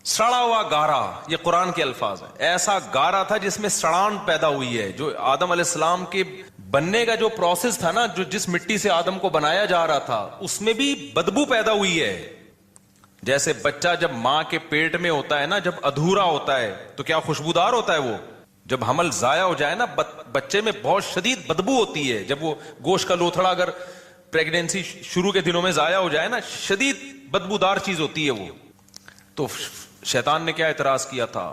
سڑا ہوا گارا، یہ قرآن کے الفاظ ہیں. ایسا گارا تھا جس میں سڑان پیدا ہوئی ہے. جو آدم علیہ السلام کے بننے کا جو پروسیس تھا نا، جو جس مٹی سے آدم کو بنایا جا رہا تھا، اس میں بھی بدبو پیدا ہوئی ہے. جیسے بچہ جب ماں کے پیٹ میں ہوتا ہے نا، جب ادھورا ہوتا ہے تو کیا خوشبودار ہوتا ہے وہ. جب حمل ضائع ہو جائے نا، بچے میں بہت شدید بدبو ہوتی ہے. جب وہ گوشت کا لوتھڑا اگر پریگنینسی شروع کے دنوں میں ضائع ہو جائے نا، شدید بدبودار چیز ہوتی ہے وہ. تو شیطان نے کیا اعتراض کیا تھا؟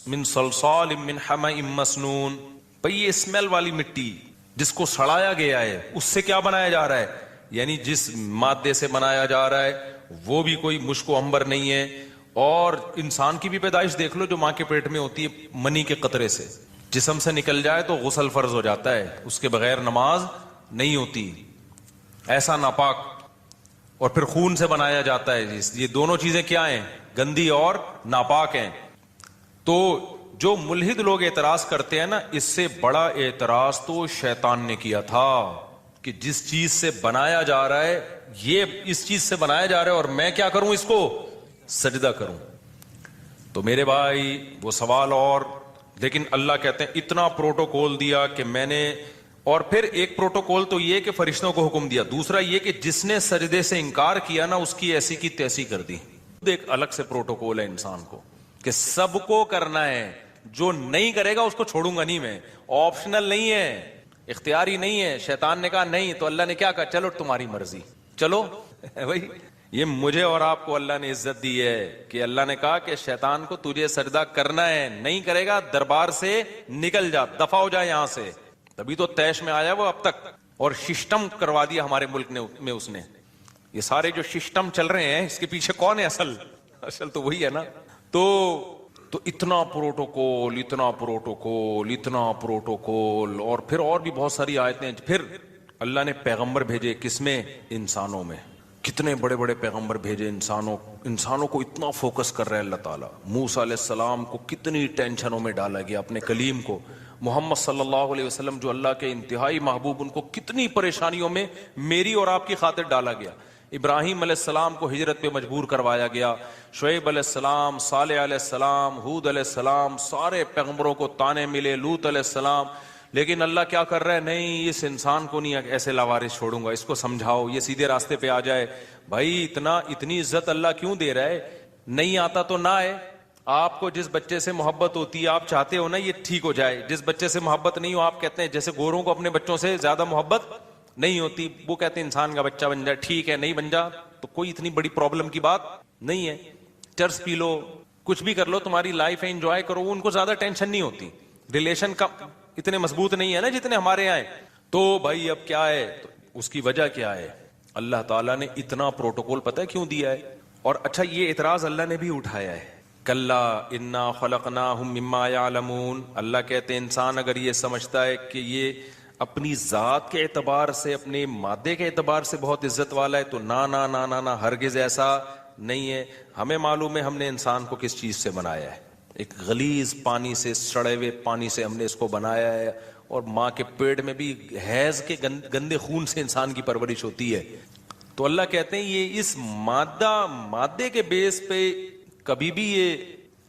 من صلصال من حمأ مسنون. بھئی یہ اسمیل والی مٹی جس کو سڑایا گیا ہے، اس سے کیا بنایا جا رہا ہے؟ یعنی جس مادے سے بنایا جا رہا ہے وہ بھی کوئی مشک و عنبر نہیں ہے. اور انسان کی بھی پیدائش دیکھ لو جو ماں کے پیٹ میں ہوتی ہے، منی کے قطرے سے جسم سے نکل جائے تو غسل فرض ہو جاتا ہے، اس کے بغیر نماز نہیں ہوتی. ایسا ناپاک. اور پھر خون سے بنایا جاتا ہے. یہ دونوں چیزیں کیا ہیں؟ گندی اور ناپاک ہیں. تو جو ملحد لوگ اعتراض کرتے ہیں نا، اس سے بڑا اعتراض تو شیطان نے کیا تھا کہ جس چیز سے بنایا جا رہا ہے، یہ اس چیز سے بنایا جا رہا ہے اور میں کیا کروں؟ اس کو سجدہ کروں. تو میرے بھائی وہ سوال. اور لیکن اللہ کہتے ہیں اتنا پروٹوکول دیا کہ میں نے. اور پھر ایک پروٹوکول تو یہ کہ فرشتوں کو حکم دیا، دوسرا یہ کہ جس نے سجدے سے انکار کیا نا اس کی ایسی کی تیسی کر دی. ایک الگ سے پروٹوکول ہے انسان کو کہ سب کو کرنا ہے، جو نہیں کرے گا اس کو چھوڑوں گا نہیں میں. آپشنل نہیں ہے، اختیاری نہیں ہے. شیطان نے کہا نہیں، تو اللہ نے کیا کہا؟ چلو تمہاری مرضی، چلو بھائی. یہ مجھے اور آپ کو اللہ نے عزت دی ہے کہ اللہ نے کہا کہ شیطان کو تجھے سجدہ کرنا ہے، نہیں کرے گا دربار سے نکل جا، دفع ہو جا یہاں سے. تبھی تو تیش میں آیا وہ اب تک. اور سسٹم کروا دیا ہمارے ملک میں اس نے. یہ سارے جو سسٹم چل رہے ہیں اس کے پیچھے کون ہے؟ اصل تو وہی ہے نا. تو اتنا پروٹوکول، اتنا پروٹوکول، اتنا پروٹوکول. اور پھر اور بھی بہت ساری آیتیں. پھر اللہ نے پیغمبر بھیجے کس میں؟ انسانوں میں. کتنے بڑے بڑے پیغمبر بھیجے انسانوں کو اتنا فوکس کر رہے ہیں اللہ تعالیٰ. موسیٰ علیہ السلام کو کتنی ٹینشنوں میں ڈالا گیا، اپنے کلیم کو. محمد صلی اللہ علیہ وسلم جو اللہ کے انتہائی محبوب، ان کو کتنی پریشانیوں میں میری اور آپ کی خاطر ڈالا گیا. ابراہیم علیہ السلام کو ہجرت پہ مجبور کروایا گیا، شعیب علیہ السلام، صالح علیہ السلام، ہود علیہ السلام، سارے پیغمبروں کو طانے ملے، لوط علیہ السلام، لیکن اللہ کیا کر رہا ہے؟ نہیں، اس انسان کو نہیں ایسے لاوارث چھوڑوں گا، اس کو سمجھاؤ یہ سیدھے راستے پہ آ جائے۔ بھائی اتنی عزت اللہ کیوں دے رہا ہے؟ نہیں آتا تو نہ آئے۔ آپ کو جس بچے سے محبت ہوتی ہے آپ چاہتے ہو نا یہ ٹھیک ہو جائے، جس بچے سے محبت نہیں ہو آپ کہتے ہیں، جیسے گوروں کو اپنے بچوں سے زیادہ محبت نہیں ہوتی، وہ کہتے ہیں انسان کا بچہ بن جائے، ٹھیک ہے نہیں بن جا تو کوئی اتنی بڑی پرابلم کی بات نہیں ہے، چرس پی لو، کچھ بھی کر لو، تمہاری لائف ہے، انجوائے کرو، ان کو زیادہ ٹینشن نہیں ہوتی۔ ریلیشن کا اتنے مضبوط نہیں ہے نا جتنے ہمارے یہاں ہیں۔ تو بھائی اب کیا ہے؟ تو اس کی وجہ کیا ہے؟ اللہ تعالیٰ نے اتنا پروٹوکول پتہ ہے کیوں دیا ہے؟ اور اچھا یہ اعتراض اللہ نے بھی اٹھایا ہے، کلا انا خلقناہم مما یعلمون۔ اللہ کہتے ہیں انسان اگر یہ سمجھتا ہے کہ یہ اپنی ذات کے اعتبار سے، اپنے مادے کے اعتبار سے بہت عزت والا ہے، تو نہ ہرگز ایسا نہیں ہے۔ ہمیں معلوم ہے ہم نے انسان کو کس چیز سے بنایا ہے، ایک غلیظ پانی سے، سڑے ہوئے پانی سے ہم نے اس کو بنایا ہے، اور ماں کے پیٹ میں بھی حیض کے گندے خون سے انسان کی پرورش ہوتی ہے۔ تو اللہ کہتے ہیں یہ اس مادے کے بیس پہ کبھی بھی یہ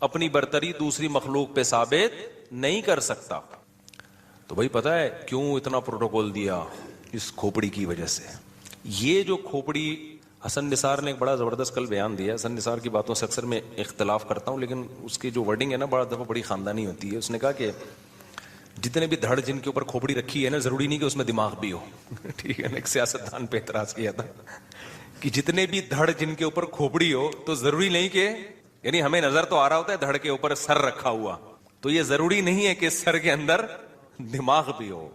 اپنی برتری دوسری مخلوق پہ ثابت نہیں کر سکتا۔ تو بھائی پتہ ہے کیوں اتنا پروٹوکول دیا؟ اس کھوپڑی کی وجہ سے۔ یہ جو کھوپڑی، حسن نثار نے ایک بڑا زبردست کل بیان دیا، حسن نثار کی باتوں سے اکثر میں اختلاف کرتا ہوں، لیکن اس کی جو ورڈنگ ہے نا بڑا دفعہ بڑی خاندانی ہوتی ہے۔ اس نے کہا کہ جتنے بھی دھڑ جن کے اوپر کھوپڑی رکھی ہے نا، ضروری نہیں کہ اس میں دماغ بھی ہو۔ ٹھیک ہے نا، ایک سیاستدان پہ اعتراض کیا تھا کہ جتنے بھی دھڑ جن کے اوپر کھوپڑی ہو تو ضروری نہیں کہ، یعنی ہمیں نظر تو آ رہا ہوتا ہے دھڑ کے اوپر سر رکھا ہوا، تو یہ ضروری نہیں ہے کہ سر کے اندر دماغ بھی ہو۔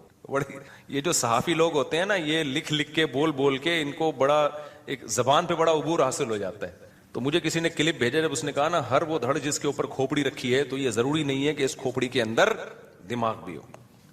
یہ جو صحافی لوگ ہوتے ہیں نا، یہ لکھ لکھ کے بول کے ان کو بڑا ایک زبان پہ بڑا عبور حاصل ہو جاتا ہے۔ تو مجھے کسی نے کلپ بھیجا، جب اس نے کہا نا ہر وہ دھڑ جس کے اوپر کھوپڑی رکھی ہے تو یہ ضروری نہیں ہے کہ اس کھوپڑی کے اندر دماغ بھی ہو۔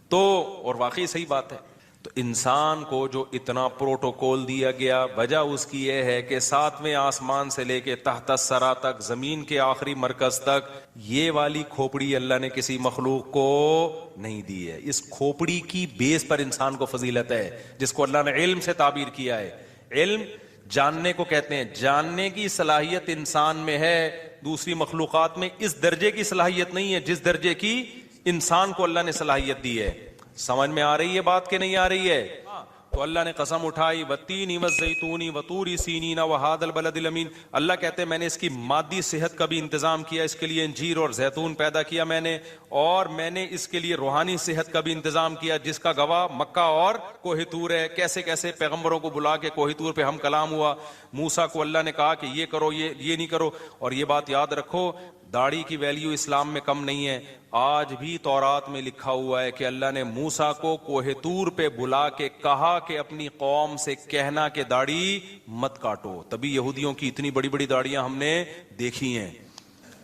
تو اور واقعی صحیح بات ہے۔ تو انسان کو جو اتنا پروٹوکول دیا گیا، وجہ اس کی یہ ہے کہ 7ویں آسمان سے لے کے تحت الثری تک، زمین کے آخری مرکز تک، یہ والی کھوپڑی اللہ نے کسی مخلوق کو نہیں دی ہے۔ اس کھوپڑی کی بیس پر انسان کو فضیلت ہے، جس کو اللہ نے علم سے تعبیر کیا ہے۔ علم جاننے کو کہتے ہیں، جاننے کی صلاحیت انسان میں ہے، دوسری مخلوقات میں اس درجے کی صلاحیت نہیں ہے جس درجے کی انسان کو اللہ نے صلاحیت دی ہے۔ سمجھ میں آ رہی ہے بات کہ نہیں آ رہی ہے؟ تو اللہ نے قسم اٹھائی، والتین والزیتون وطور سینین وہذا البلد الامین۔ اللہ کہتے ہیں میں نے اس کی مادی صحت کا بھی انتظام کیا، اس کے لیے انجیر اور زیتون پیدا کیا میں نے، اور میں نے اس کے لیے روحانی صحت کا بھی انتظام کیا، جس کا گواہ مکہ اور کوہ طور ہے۔ کیسے کیسے پیغمبروں کو بلا کے کوہ طور پہ ہم کلام ہوا، موسیٰ کو اللہ نے کہا کہ یہ کرو، یہ نہیں کرو۔ اور یہ بات یاد رکھو، داڑھی کی ویلیو اسلام میں کم نہیں ہے۔ آج بھی تورات میں لکھا ہوا ہے کہ اللہ نے موسیٰ کو کوہ طور پہ بلا کے کہا کہ اپنی قوم سے کہنا کہ داڑھی مت کاٹو۔ تبھی یہودیوں کی اتنی بڑی بڑی داڑیاں ہم نے دیکھی ہیں۔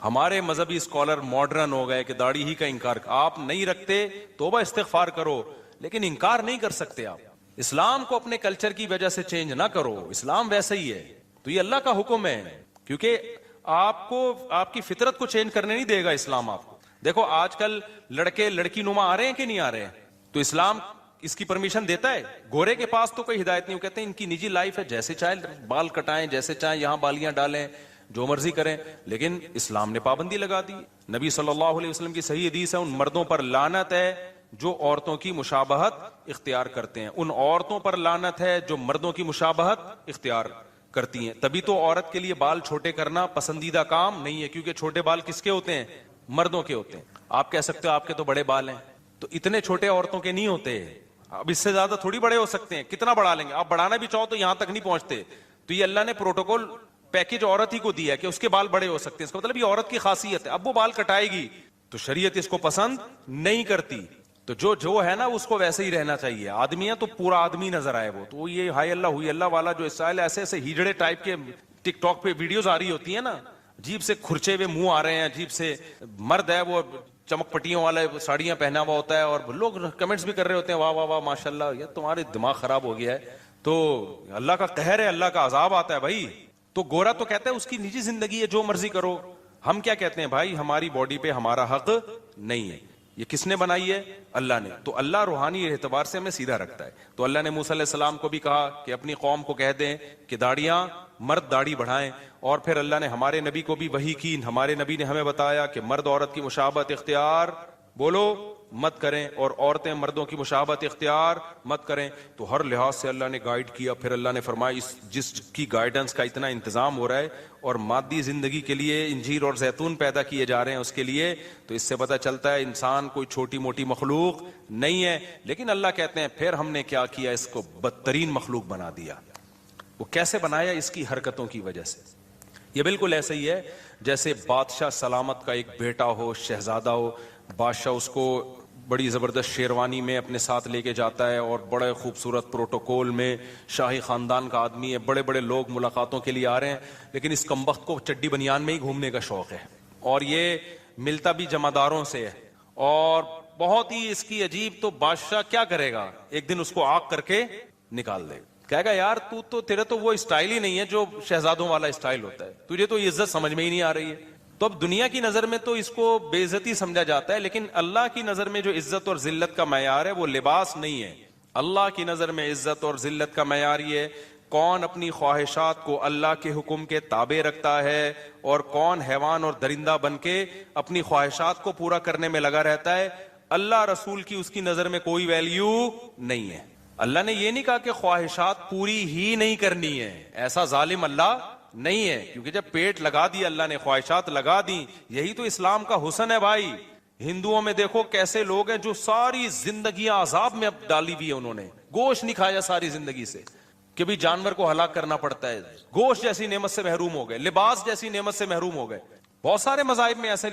ہمارے مذہبی اسکالر ماڈرن ہو گئے کہ داڑھی ہی کا انکار، آپ نہیں رکھتے توبہ استغفار کرو، لیکن انکار نہیں کر سکتے آپ۔ اسلام کو اپنے کلچر کی وجہ سے چینج نہ کرو، اسلام ویسا ہی ہے۔ تو یہ اللہ کا حکم ہے، کیونکہ آپ کو آپ کی فطرت کو چینج کرنے نہیں دے گا اسلام آپ کو۔ دیکھو آج کل لڑکے لڑکی نما آ رہے ہیں کہ نہیں آ رہے ہیں، تو اسلام اس کی پرمیشن دیتا ہے؟ گورے کے پاس تو کوئی ہدایت نہیں، وہ کہتے ہیں ان کی نجی لائف ہے، جیسے چاہے بال کٹائیں، جیسے چاہیں یہاں بالیاں ڈالیں، جو مرضی کریں، لیکن اسلام نے پابندی لگا دی۔ نبی صلی اللہ علیہ وسلم کی صحیح حدیث ہے، ان مردوں پر لعنت ہے جو عورتوں کی مشابہت اختیار کرتے ہیں، ان عورتوں پر لعنت ہے جو مردوں کی مشابہت اختیار کرتی ہیں۔ تبھی تو عورت کے لیے بال چھوٹے کرنا پسندیدہ کام نہیں ہے، کیونکہ چھوٹے بال کس کے ہوتے ہیں؟ مردوں کے ہوتے ہیں۔ آپ کہہ سکتے ہو آپ کے تو بڑے بال ہیں، تو اتنے چھوٹے عورتوں کے نہیں ہوتے، اب اس سے زیادہ تھوڑی بڑے ہو سکتے ہیں، کتنا بڑھا لیں گے آپ؟ بڑھانا بھی چاہو تو یہاں تک نہیں پہنچتے۔ تو یہ اللہ نے پروٹوکول پیکج عورت ہی کو دیا کہ اس کے بال بڑے ہو سکتے ہیں، اس کا مطلب یہ عورت کی خاصیت ہے۔ اب وہ بال کٹائے گی تو شریعت اس کو پسند نہیں کرتی، تو جو ہے نا اس کو ویسے ہی رہنا چاہیے۔ آدمی ہے تو پورا آدمی نظر آئے، وہ یہ ہائی اللہ ہوئی اللہ والا جو اسٹائل ایسے ایسے ہیجڑے ٹائپ کے ٹک ٹاک پہ ویڈیوز آ رہی ہوتی ہیں نا، عجیب سے کھرچے ہوئے منہ آ رہے ہیں، عجیب سے مرد ہے وہ چمک پٹیوں والا ساڑیاں پہنا ہوا ہوتا ہے، اور لوگ کمنٹس بھی کر رہے ہوتے ہیں واہ واہ واہ ماشاءاللہ، یہ تمہارے دماغ خراب ہو گیا ہے۔ تو اللہ کا قہر ہے، اللہ کا عذاب آتا ہے بھائی۔ تو گورا تو کہتا ہے اس کی نجی زندگی ہے، جو مرضی کرو۔ ہم کیا کہتے ہیں بھائی، ہماری باڈی پہ ہمارا حق نہیں ہے۔ یہ کس نے بنائی ہے؟ اللہ نے. تو اللہ روحانی اعتبار سے ہمیں سیدھا رکھتا ہے. تو اللہ نے موسیٰ علیہ السلام کو بھی کہا کہ اپنی قوم کو کہہ دیں کہ داڑیاں مرد داڑھی بڑھائیں. اور پھر اللہ نے ہمارے نبی کو بھی وحی کی. ہمارے نبی نے ہمیں بتایا کہ مرد عورت کی مشابہت اختیار بولو مت کریں اور عورتیں مردوں کی مشابہت اختیار مت کریں. تو ہر لحاظ سے اللہ نے گائیڈ کیا. پھر اللہ نے فرمایا جس کی گائیڈنس کا اتنا انتظام ہو رہا ہے اور مادی زندگی کے لیے انجیر اور زیتون پیدا کیے جا رہے ہیں اس کے لیے, تو اس سے پتہ چلتا ہے انسان کوئی چھوٹی موٹی مخلوق نہیں ہے. لیکن اللہ کہتے ہیں پھر ہم نے کیا کیا, اس کو بدترین مخلوق بنا دیا. وہ کیسے بنایا؟ اس کی حرکتوں کی وجہ سے. یہ بالکل ایسا ہی ہے جیسے بادشاہ سلامت کا ایک بیٹا ہو, شہزادہ ہو. بادشاہ اس کو بڑی زبردست شیروانی میں اپنے ساتھ لے کے جاتا ہے اور بڑے خوبصورت پروٹوکول میں, شاہی خاندان کا آدمی ہے, بڑے بڑے لوگ ملاقاتوں کے لیے آ رہے ہیں, لیکن اس کمبخت کو چڈی بنیان میں ہی گھومنے کا شوق ہے اور یہ ملتا بھی جمعداروں سے ہے اور بہت ہی اس کی عجیب. تو بادشاہ کیا کرے گا, ایک دن اس کو آگ کر کے نکال دے. کہے گا یار تو تیرے تو وہ اسٹائل ہی نہیں ہے جو شہزادوں والا اسٹائل ہوتا ہے, تجھے تو یہ عزت سمجھ میں ہی نہیں آ رہی ہے. تو اب دنیا کی نظر میں تو اس کو بے عزتی سمجھا جاتا ہے, لیکن اللہ کی نظر میں جو عزت اور ذلت کا معیار ہے وہ لباس نہیں ہے. اللہ کی نظر میں عزت اور ذلت کا معیار یہ کون اپنی خواہشات کو اللہ کے حکم کے تابع رکھتا ہے اور کون حیوان اور درندہ بن کے اپنی خواہشات کو پورا کرنے میں لگا رہتا ہے. اللہ رسول کی اس کی نظر میں کوئی ویلیو نہیں ہے. اللہ نے یہ نہیں کہا کہ خواہشات پوری ہی نہیں کرنی ہے, ایسا ظالم اللہ نہیں ہے, کیونکہ جب پیٹ لگا دی اللہ نے, خواہشات لگا دی, یہی تو اسلام کا حسن ہے بھائی. ہندوؤں میں دیکھو کیسے لوگ ہیں جو ساری زندگیاں عذاب میں اب ڈالی ہوئی ہے, انہوں نے گوشت نہیں کھایا ساری زندگی سے, کہ بھی جانور کو ہلاک کرنا پڑتا ہے, گوشت جیسی نعمت سے محروم ہو گئے, لباس جیسی نعمت سے محروم ہو گئے. بہت سارے مذاہب میں ایسے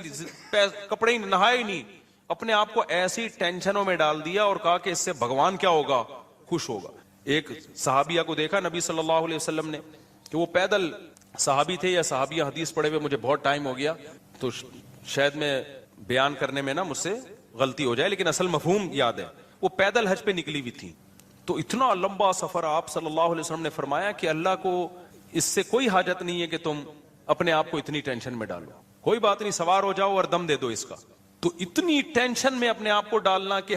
کپڑے ہی نہائے ہی نہیں, اپنے آپ کو ایسی ٹینشنوں میں ڈال دیا اور کہا کہ اس سے بھگوان کیا ہوگا, خوش ہوگا. ایک صحابیہ کو دیکھا نبی صلی اللہ علیہ وسلم نے کہ وہ پیدل, صحابی تھے یا صحابیہ, حدیث پڑھے ہوئے مجھے بہت ٹائم ہو گیا تو شاید میں بیان کرنے میں نا مجھ سے غلطی ہو جائے, لیکن اصل مفہوم یاد ہے. وہ پیدل حج پہ نکلی ہوئی تھی, تو اتنا لمبا سفر, آپ صلی اللہ علیہ وسلم نے فرمایا کہ اللہ کو اس سے کوئی حاجت نہیں ہے کہ تم اپنے آپ کو اتنی ٹینشن میں ڈالو, کوئی بات نہیں, سوار ہو جاؤ اور دم دے دو اس کا. تو اتنی ٹینشن میں اپنے آپ کو ڈالنا کہ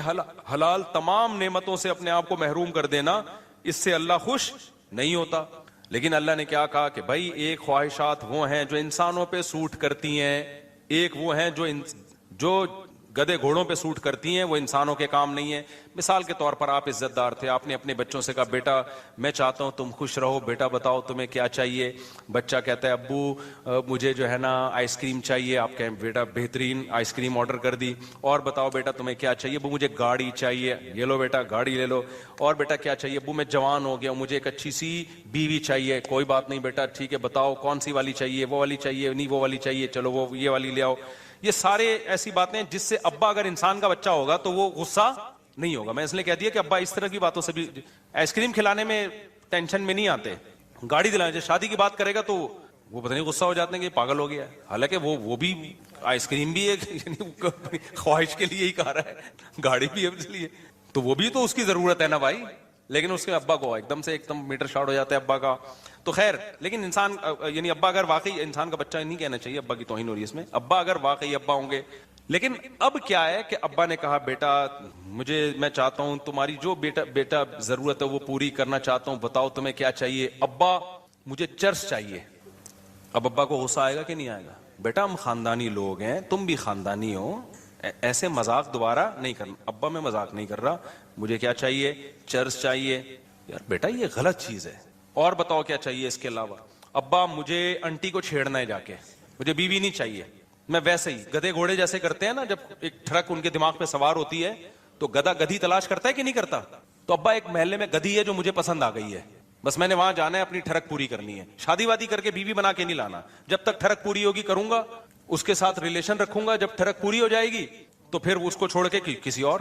حلال تمام نعمتوں سے اپنے آپ کو محروم کر دینا, اس سے اللہ خوش نہیں ہوتا. لیکن اللہ نے کیا کہا کہ بھائی ایک خواہشات وہ ہیں جو انسانوں پہ سوٹ کرتی ہیں, ایک وہ ہیں جو گدے گھوڑوں پہ سوٹ کرتی ہیں, وہ انسانوں کے کام نہیں ہے. مثال کے طور پر آپ عزت دار تھے, آپ نے اپنے بچوں سے کہا بیٹا میں چاہتا ہوں تم خوش رہو, بیٹا بتاؤ تمہیں کیا چاہیے. بچہ کہتا ہے ابو مجھے جو ہے نا آئس کریم چاہیے. آپ کہیں بیٹا بہترین آئس کریم آرڈر کر دی. اور بتاؤ بیٹا تمہیں کیا چاہیے. ابو مجھے گاڑی چاہیے. یہ لو بیٹا گاڑی لے لو. اور بیٹا کیا چاہیے. ابو میں جوان ہو گیا, مجھے ایک اچھی سی بیوی چاہیے. کوئی بات نہیں بیٹا, ٹھیک ہے, بتاؤ کون سی والی چاہیے. وہ والی چاہیے, نہیں وہ والی چاہیے, چلو وہ یہ والی لے آؤ. یہ سارے ایسی باتیں جس سے ابا اگر انسان کا بچہ ہوگا تو وہ غصہ نہیں ہوگا. میں اس لیے کہہ دیا کہ ابا اس طرح کی باتوں سے بھی, آئس کریم کھلانے میں ٹینشن میں نہیں آتے, گاڑی دلانے, شادی کی بات کرے گا تو وہ پتہ نہیں غصہ ہو جاتے ہیں کہ پاگل ہو گیا ہے. حالانکہ وہ بھی آئس کریم بھی ایک خواہش کے لیے ہی کہا رہا ہے, گاڑی بھی ہے اس لیے, تو وہ بھی تو اس کی ضرورت ہے نا بھائی. لیکن اس کے ابا کو ایک دم میٹر شارٹ ہو جاتا ہے ابا کا. تو خیر, لیکن انسان یعنی ابا اگر واقعی, انسان کا بچہ نہیں کہنا چاہیے, ابا کی توہین ہو رہی ہے اس میں, ابا اگر واقعی ابا ہوں گے. لیکن اب کیا ہے کہ ابا نے کہا بیٹا میں چاہتا ہوں تمہاری جو بیٹا ضرورت ہے وہ پوری کرنا چاہتا ہوں, بتاؤ تمہیں کیا چاہیے. ابا مجھے چرس چاہیے. اب ابا کو غصہ آئے گا کہ نہیں آئے گا. بیٹا ہم خاندانی لوگ ہیں, تم بھی خاندانی ہو, ایسے مذاق دوبارہ نہیں کرنا. ابا میں مذاق نہیں کر رہا, مجھے کیا چاہیے, چرس چاہیے. یار بیٹا یہ غلط چیز ہے. اور بتاؤ کیا چاہیے اس کے علاوہ. ابا مجھے انٹی کو چھیڑنا ہے جا کے, مجھے بیوی نہیں چاہیے. میں ویسے ہی گدھے گھوڑے جیسے کرتے ہیں نا, جب ایک ٹرک ان کے دماغ پہ سوار ہوتی ہے تو گدھا گدھی تلاش کرتا ہے کہ نہیں کرتا. تو ابا ایک محلے میں گدھی ہے جو مجھے پسند آ گئی ہے, بس میں نے وہاں جانا ہے, اپنی ٹھڑک پوری کرنی ہے. شادی وادی کر کے بیوی بنا کے نہیں لانا, جب تک ٹھڑک پوری ہوگی کروں گا, اس کے ساتھ ریلیشن رکھوں گا, جب ٹھڑک پوری ہو جائے گی تو پھر اس کو چھوڑ کے کسی اور.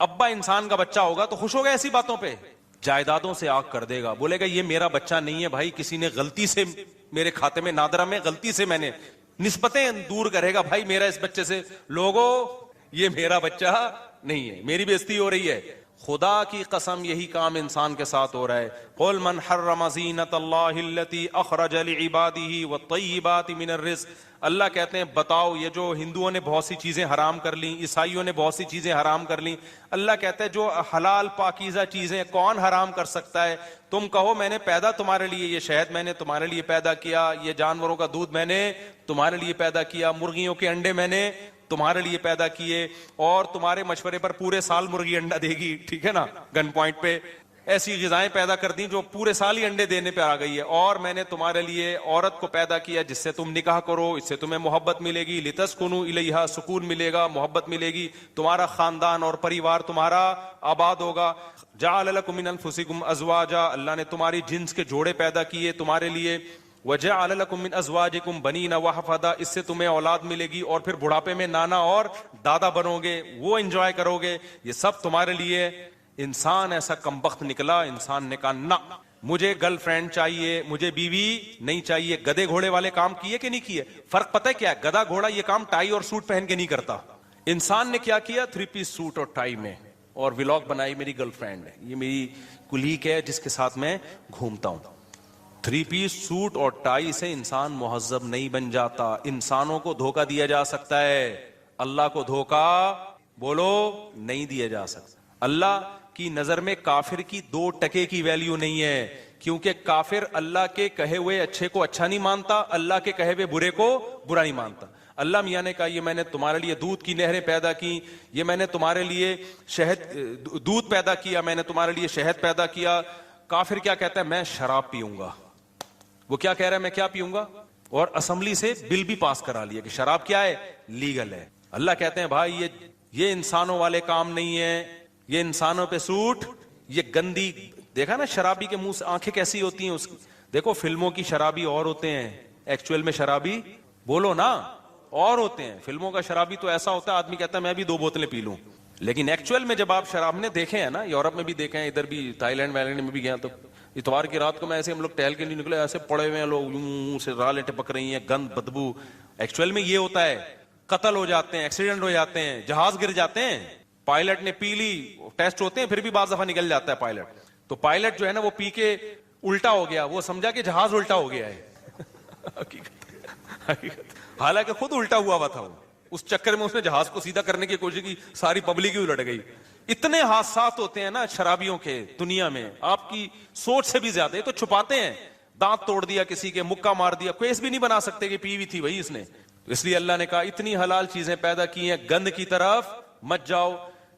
ابا انسان کا بچہ ہوگا تو خوش ہوگا ایسی باتوں پہ, جائیدادوں سے آگ کر دے گا, بولے گا یہ میرا بچہ نہیں ہے بھائی, کسی نے غلطی سے میرے کھاتے میں نادرہ میں غلطی سے میں نے, نسبتیں دور کرے گا بھائی میرا اس بچے سے, لوگوں یہ میرا بچہ نہیں ہے, میری بے عزتی ہو رہی ہے. خدا کی قسم یہی کام انسان کے ساتھ ہو رہا ہے. قل من حرم زینت اللہ التی اخرج لعباده والطیبات من الرزق. اللہ کہتے ہیں بتاؤ یہ جو ہندوؤں نے بہت سی چیزیں حرام کر لیں، عیسائیوں نے بہت سی چیزیں حرام کر لیں، اللہ کہتا ہے جو حلال پاکیزہ چیزیں کون حرام کر سکتا ہے؟ تم کہو میں نے پیدا تمہارے لیے، یہ شہد میں نے تمہارے لیے پیدا کیا، یہ جانوروں کا دودھ میں نے تمہارے لیے پیدا کیا، مرغیوں کے انڈے میں نے تمہارے لیے پیدا کیے، اور تمہارے مشورے پر پورے سال مرغی انڈا دے گی، ٹھیک ہے نا، گن پوائنٹ پہ ایسی غذائیں پیدا کر دیں جو پورے سال ہی انڈے دینے پہ آ گئی ہے، اور میں نے تمہارے لیے عورت کو پیدا کیا جس سے تم نکاح کرو، اس سے تمہیں محبت ملے گی، لتسکنوا الیہا، سکون ملے گا، محبت ملے گی، تمہارا خاندان اور پریوار تمہارا آباد ہوگا، جعل لکم من انفسکم ازواجا، اللہ نے تمہاری جنس کے جوڑے پیدا کیے تمہارے لیے، وجعل لکم من ازواجکم بنین وحفدا، اس سے تمہیں اولاد ملے گی اور پھر بڑھاپے میں نانا اور دادا بنو گے، وہ انجوائے کرو گے، یہ سب تمہارے لیے۔ انسان ایسا کمبخت نکلا، انسان نے کہا نہ مجھے گرل فرینڈ چاہیے، مجھے بیوی نہیں چاہیے۔ گدے گھوڑے والے کام کیے کہ نہیں کیے؟ فرق پتہ ہے کیا ہے؟ گدھا گھوڑا یہ کام ٹائی اور سوٹ پہن کے نہیں کرتا، انسان نے کیا کیا؟ 3 پیس سوٹ اور ٹائی میں، اور ولاگ بنائی میری گرل فرینڈ ہے، یہ میری کلیگ ہے جس کے ساتھ میں گھومتا ہوں۔ 3 پیس سوٹ اور ٹائی سے انسان مہذب نہیں بن جاتا۔ انسانوں کو دھوکہ دیا جا سکتا ہے، اللہ کو دھوکہ بولو نہیں دیا جا سکتا۔ اللہ کی نظر میں کافر کی 2 ٹکے کی ویلیو نہیں ہے، کیونکہ کافر اللہ کے کہے ہوئے اچھے کو اچھا نہیں مانتا، اللہ کے کہے ہوئے برے کو برا نہیں مانتا۔ اللہ میاں نے کہا یہ میں نے تمہارے لیے دودھ کی نہریں پیدا کی، یہ میں نے تمہارے لیے دودھ پیدا کیا، میں نے تمہارے لیے شہد پیدا کیا۔ کافر کیا کہتا ہے؟ میں شراب پیوں گا۔ وہ کیا کہہ رہا ہے؟ میں کیا پیوں گا؟ اور اسمبلی سے بل بھی پاس کرا لیا کہ شراب کیا ہے؟ لیگل ہے۔ اللہ کہتے ہیں بھائی یہ انسانوں والے کام نہیں ہے، یہ انسانوں پہ سوٹ، یہ گندی، دیکھا نا شرابی کے منہ سے آنکھیں کیسی ہوتی ہیں اس کی؟ دیکھو فلموں کی شرابی اور ہوتے ہیں، ایکچوئل میں شرابی بولو نا اور ہوتے ہیں۔ فلموں کا شرابی تو ایسا ہوتا ہے آدمی کہتا ہے میں بھی 2 بوتلیں پی لوں، لیکن ایکچوئل میں جب آپ شراب نے دیکھے ہیں نا، یورپ میں بھی دیکھے ہیں، ادھر بھی تھائی لینڈ وائلینڈ میں بھی گیا، تو اتوار کی رات کو میں ایسے ہم لوگ ٹہل کے نہیں نکلے، ایسے پڑے ہوئے ہیں لوگ، منہ سے رالیں ٹپک رہی ہیں، گند بدبو۔ ایکچوئل میں یہ ہوتا ہے، قتل ہو جاتے ہیں، ایکسیڈنٹ ہو جاتے ہیں، جہاز گر جاتے ہیں، پائلٹ نے پی لی، ٹیسٹ ہوتے ہیں پھر بھی بعض دفعہ نکل جاتا ہے پائلٹ، تو پائلٹ جو ہے نا وہ پی کے الٹا ہو گیا، وہ سمجھا کہ جہاز الٹا ہو گیا ہے، حقیقت حالانکہ خود الٹا ہوا تھا، وہ اس چکر میں اس نے جہاز کو سیدھا کرنے کی کوشش کی، ساری پبلک ہی الٹ گئی۔ اتنے حادثات ہوتے ہیں نا شرابیوں کے دنیا میں، آپ کی سوچ سے بھی زیادہ۔ یہ تو چھپاتے ہیں، دانت توڑ دیا کسی کے، مکہ مار دیا، کیس بھی نہیں بنا سکتے کہ پی ہوئی تھی وہی اس نے۔ اس لیے اللہ نے کہا اتنی حلال چیزیں پیدا کی ہیں، گند کی طرف مت جاؤ۔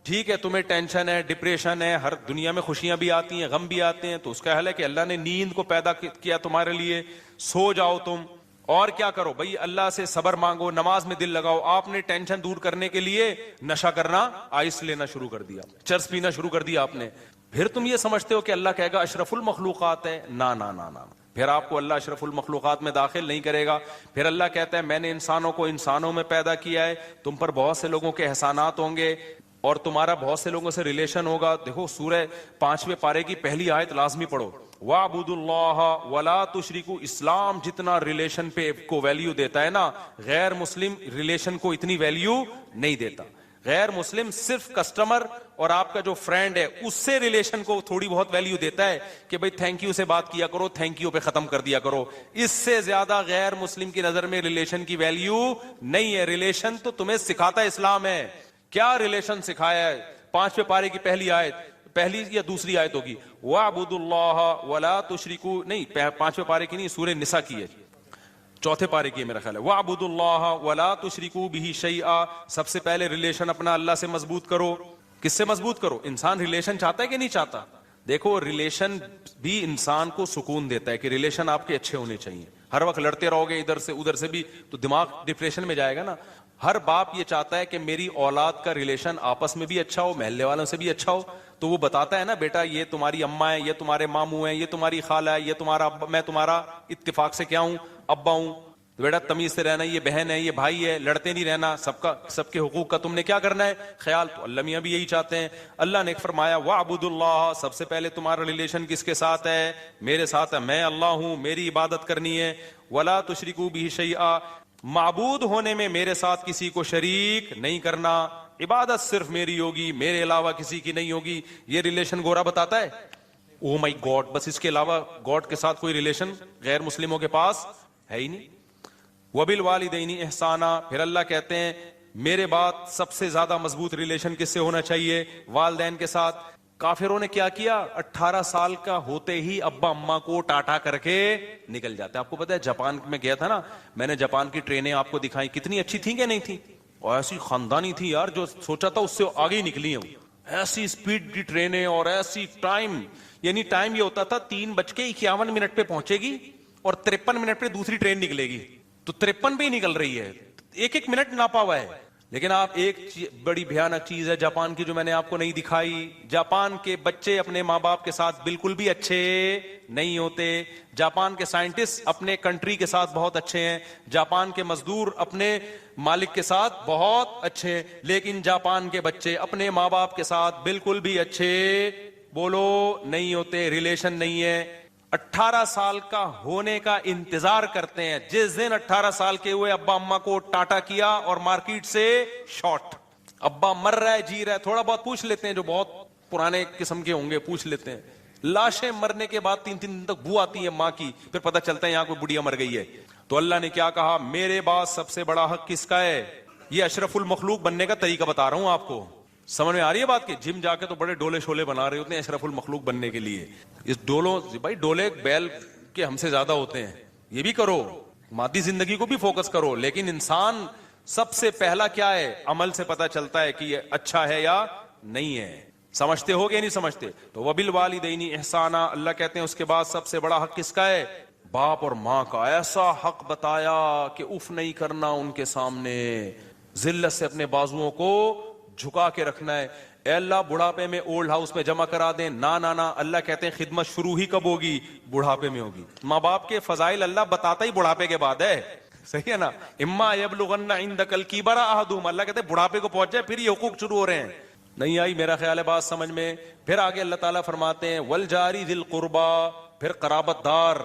ٹھیک ہے تمہیں ٹینشن ہے، ڈپریشن ہے، ہر دنیا میں خوشیاں بھی آتی ہیں، غم بھی آتے ہیں، تو اس کا حل ہے کہ اللہ نے نیند کو پیدا کیا تمہارے لیے، سو جاؤ تم، اور کیا کرو بھائی؟ اللہ سے صبر مانگو، نماز میں دل لگاؤ۔ آپ نے ٹینشن دور کرنے کے لیے نشہ کرنا، آئس لینا شروع کر دیا، چرس پینا شروع کر دیا آپ نے، پھر تم یہ سمجھتے ہو کہ اللہ کہے گا اشرف المخلوقات ہے؟ نا نا نا نا، پھر آپ کو اللہ اشرف المخلوقات میں داخل نہیں کرے گا۔ پھر اللہ کہتا ہے میں نے انسانوں کو انسانوں میں پیدا کیا ہے، تم پر بہت سے لوگوں کے احسانات ہوں گے اور تمہارا بہت سے لوگوں سے ریلیشن ہوگا۔ دیکھو سورہ 5ویں پارے کی پہلی آیت لازمی پڑھو، وَاعْبُدُوا اللَّهَ وَلَا تُشْرِكُوا۔ اسلام جتنا ریلیشن پہ کو ویلیو دیتا ہے نا، غیر مسلم ریلیشن کو اتنی ویلیو نہیں دیتا۔ غیر مسلم صرف کسٹمر اور آپ کا جو فرینڈ ہے اس سے ریلیشن کو تھوڑی بہت ویلیو دیتا ہے کہ بھئی تھینک یو سے بات کیا کرو، تھینک یو پہ ختم کر دیا کرو۔ اس سے زیادہ غیر مسلم کی نظر میں ریلیشن کی ویلیو نہیں ہے۔ ریلیشن تو تمہیں سکھاتا اسلام ہے۔ کیا ریلیشن سکھایا ہے؟ 5ویں پارے کی پہلی آیت، پہلی یا دوسری آیت ہوگی، وَاعْبُدُوا اللَّهَ وَلَا تُشْرِكُوا، نہیں 5ویں پارے کی نہیں، سورہ نساء کی ہے، 4تھے پارے کی ہے میرا خیال ہے، وَاعْبُدُوا اللَّهَ وَلَا تُشْرِكُوا بِهِ شَيْئًا۔ سب سے پہلے ریلیشن اپنا اللہ سے مضبوط کرو۔ کس سے مضبوط کرو؟ انسان ریلیشن چاہتا ہے کہ نہیں چاہتا؟ دیکھو ریلیشن بھی انسان کو سکون دیتا ہے کہ ریلیشن آپ کے اچھے ہونے چاہیے۔ ہر وقت لڑتے رہو گے ادھر سے ادھر سے بھی تو دماغ ڈپریشن میں جائے گا نا۔ ہر باپ یہ چاہتا ہے کہ میری اولاد کا ریلیشن آپس میں بھی اچھا ہو، محلے والوں سے بھی اچھا ہو، تو وہ بتاتا ہے نا بیٹا یہ تمہاری اماں ہے، یہ تمہارے ماموں ہیں، یہ تمہاری خالہ ہے، یہ تمہارا ابا، میں تمہارا اتفاق سے کیا ہوں؟ ابا ہوں، تو بیٹا تمیز سے رہنا، یہ بہن ہے، یہ بھائی ہے، لڑتے نہیں رہنا، سب کے حقوق کا تم نے کیا کرنا ہے؟ خیال۔ تو اللہ میاں بھی یہی چاہتے ہیں۔ اللہ نے فرمایا وَاعْبُدُوا اللَّهَ، سب سے پہلے تمہارا ریلیشن کس کے ساتھ ہے؟ میرے ساتھ ہے، میں اللہ ہوں، میری عبادت کرنی ہے۔ وَلَا تُشْرِكُوا بِهِ شَيْئًا، معبود ہونے میں میرے ساتھ کسی کو شریک نہیں کرنا، عبادت صرف میری ہوگی، میرے علاوہ کسی کی نہیں ہوگی۔ یہ ریلیشن گورا بتاتا ہے، او مائی گاڈ، بس اس کے علاوہ گاڈ کے ساتھ کوئی ریلیشن غیر مسلموں کے پاس ہے ہی نہیں۔ وبالوالدین احسانا، پھر اللہ کہتے ہیں میرے بعد سب سے زیادہ مضبوط ریلیشن کس سے ہونا چاہیے؟ والدین کے ساتھ۔ کافروں نے کیا کیا؟ 18 سال کا ہوتے ہی ابا اماں کو ٹاٹا کر کے نکل جاتے ہیں۔ آپ کو پتا ہے جاپان میں گیا تھا نا، میں نے جاپان کی ٹرینیں آپ کو دکھائی، کتنی اچھی تھیں کہ نہیں تھی؟ اور ایسی خاندانی تھی یار، جو سوچا تھا اس سے آگے ہی نکلی ہیں، ایسی سپیڈ کی ٹرینیں اور ایسی ٹائم، یعنی ٹائم یہ ہوتا تھا 3:51 پہ پہنچے گی اور 53 منٹ پہ دوسری ٹرین نکلے گی، تو 53 پہ ہی نکل رہی ہے، ایک ایک منٹ ناپا ہوا ہے۔ لیکن آپ ایک بڑی بھیانک چیز ہے جاپان کی جو میں نے آپ کو نہیں دکھائی، جاپان کے بچے اپنے ماں باپ کے ساتھ بالکل بھی اچھے نہیں ہوتے۔ جاپان کے سائنٹسٹ اپنے کنٹری کے ساتھ بہت اچھے ہیں، جاپان کے مزدور اپنے مالک کے ساتھ بہت اچھے ہیں، لیکن جاپان کے بچے اپنے ماں باپ کے ساتھ بالکل بھی اچھے بولو نہیں ہوتے، ریلیشن نہیں ہے۔ 18 سال کا ہونے کا انتظار کرتے ہیں، جس دن 18 سال کے ہوئے ابا اماں کو ٹاٹا کیا اور مارکیٹ سے شارٹ، ابا مر رہا ہے جی رہا ہے، تھوڑا بہت پوچھ لیتے ہیں، جو بہت پرانے قسم کے ہوں گے پوچھ لیتے ہیں، لاشیں مرنے کے بعد 3 دن تک بو آتی ہے ماں کی، پھر پتہ چلتا ہے یہاں کوئی بڑھیا مر گئی ہے۔ تو اللہ نے کیا کہا؟ میرے بعد سب سے بڑا حق کس کا ہے؟ یہ اشرف المخلوق بننے کا طریقہ بتا رہا ہوں آپ کو، سمجھ میں آ رہی ہے بات؟ کہ جم جا کے تو بڑے ڈولے شولے بنا رہے ہوتے ہیں اشرف المخلوق بننے کے لیے، اس ڈولوں بھائی ڈولے بیل کے ہم سے زیادہ ہوتے ہیں، یہ بھی کرو، مادی زندگی کو بھی فوکس کرو، لیکن انسان سب سے پہلا کیا ہے؟ عمل سے پتہ چلتا ہے کہ یہ اچھا ہے یا نہیں ہے۔ سمجھتے ہو گے نہیں سمجھتے؟ تو وبالوالدین احسانا، اللہ کہتے ہیں اس کے بعد سب سے بڑا حق کس کا ہے؟ باپ اور ماں کا۔ ایسا حق بتایا کہ اف نہیں کرنا ان کے سامنے، ذلت سے اپنے بازوؤں کو جھکا کے رکھنا ہے۔ اے اللہ بڑھاپے میں اولڈ ہاؤس میں جمع کرا دیں، نہ نہ نہ، اللہ کہتے ہیں خدمت شروع ہی کب ہوگی؟ بڑھاپے میں ہوگی۔ ماں باپ کے فضائل اللہ بتاتا ہی بڑھاپے کے بعد ہے، صحیح ہے نا؟ اما یبلغن عندک الکبر احدہما، اللہ کہتے ہیں بڑھاپے کو پہنچ جائے پھر یہ حقوق شروع ہو رہے ہیں۔ نہیں آئی میرا خیال ہے بات سمجھ میں؟ پھر آگے اللہ تعالیٰ فرماتے ہیں والجاری ذی القربا، پھر قرابت دار،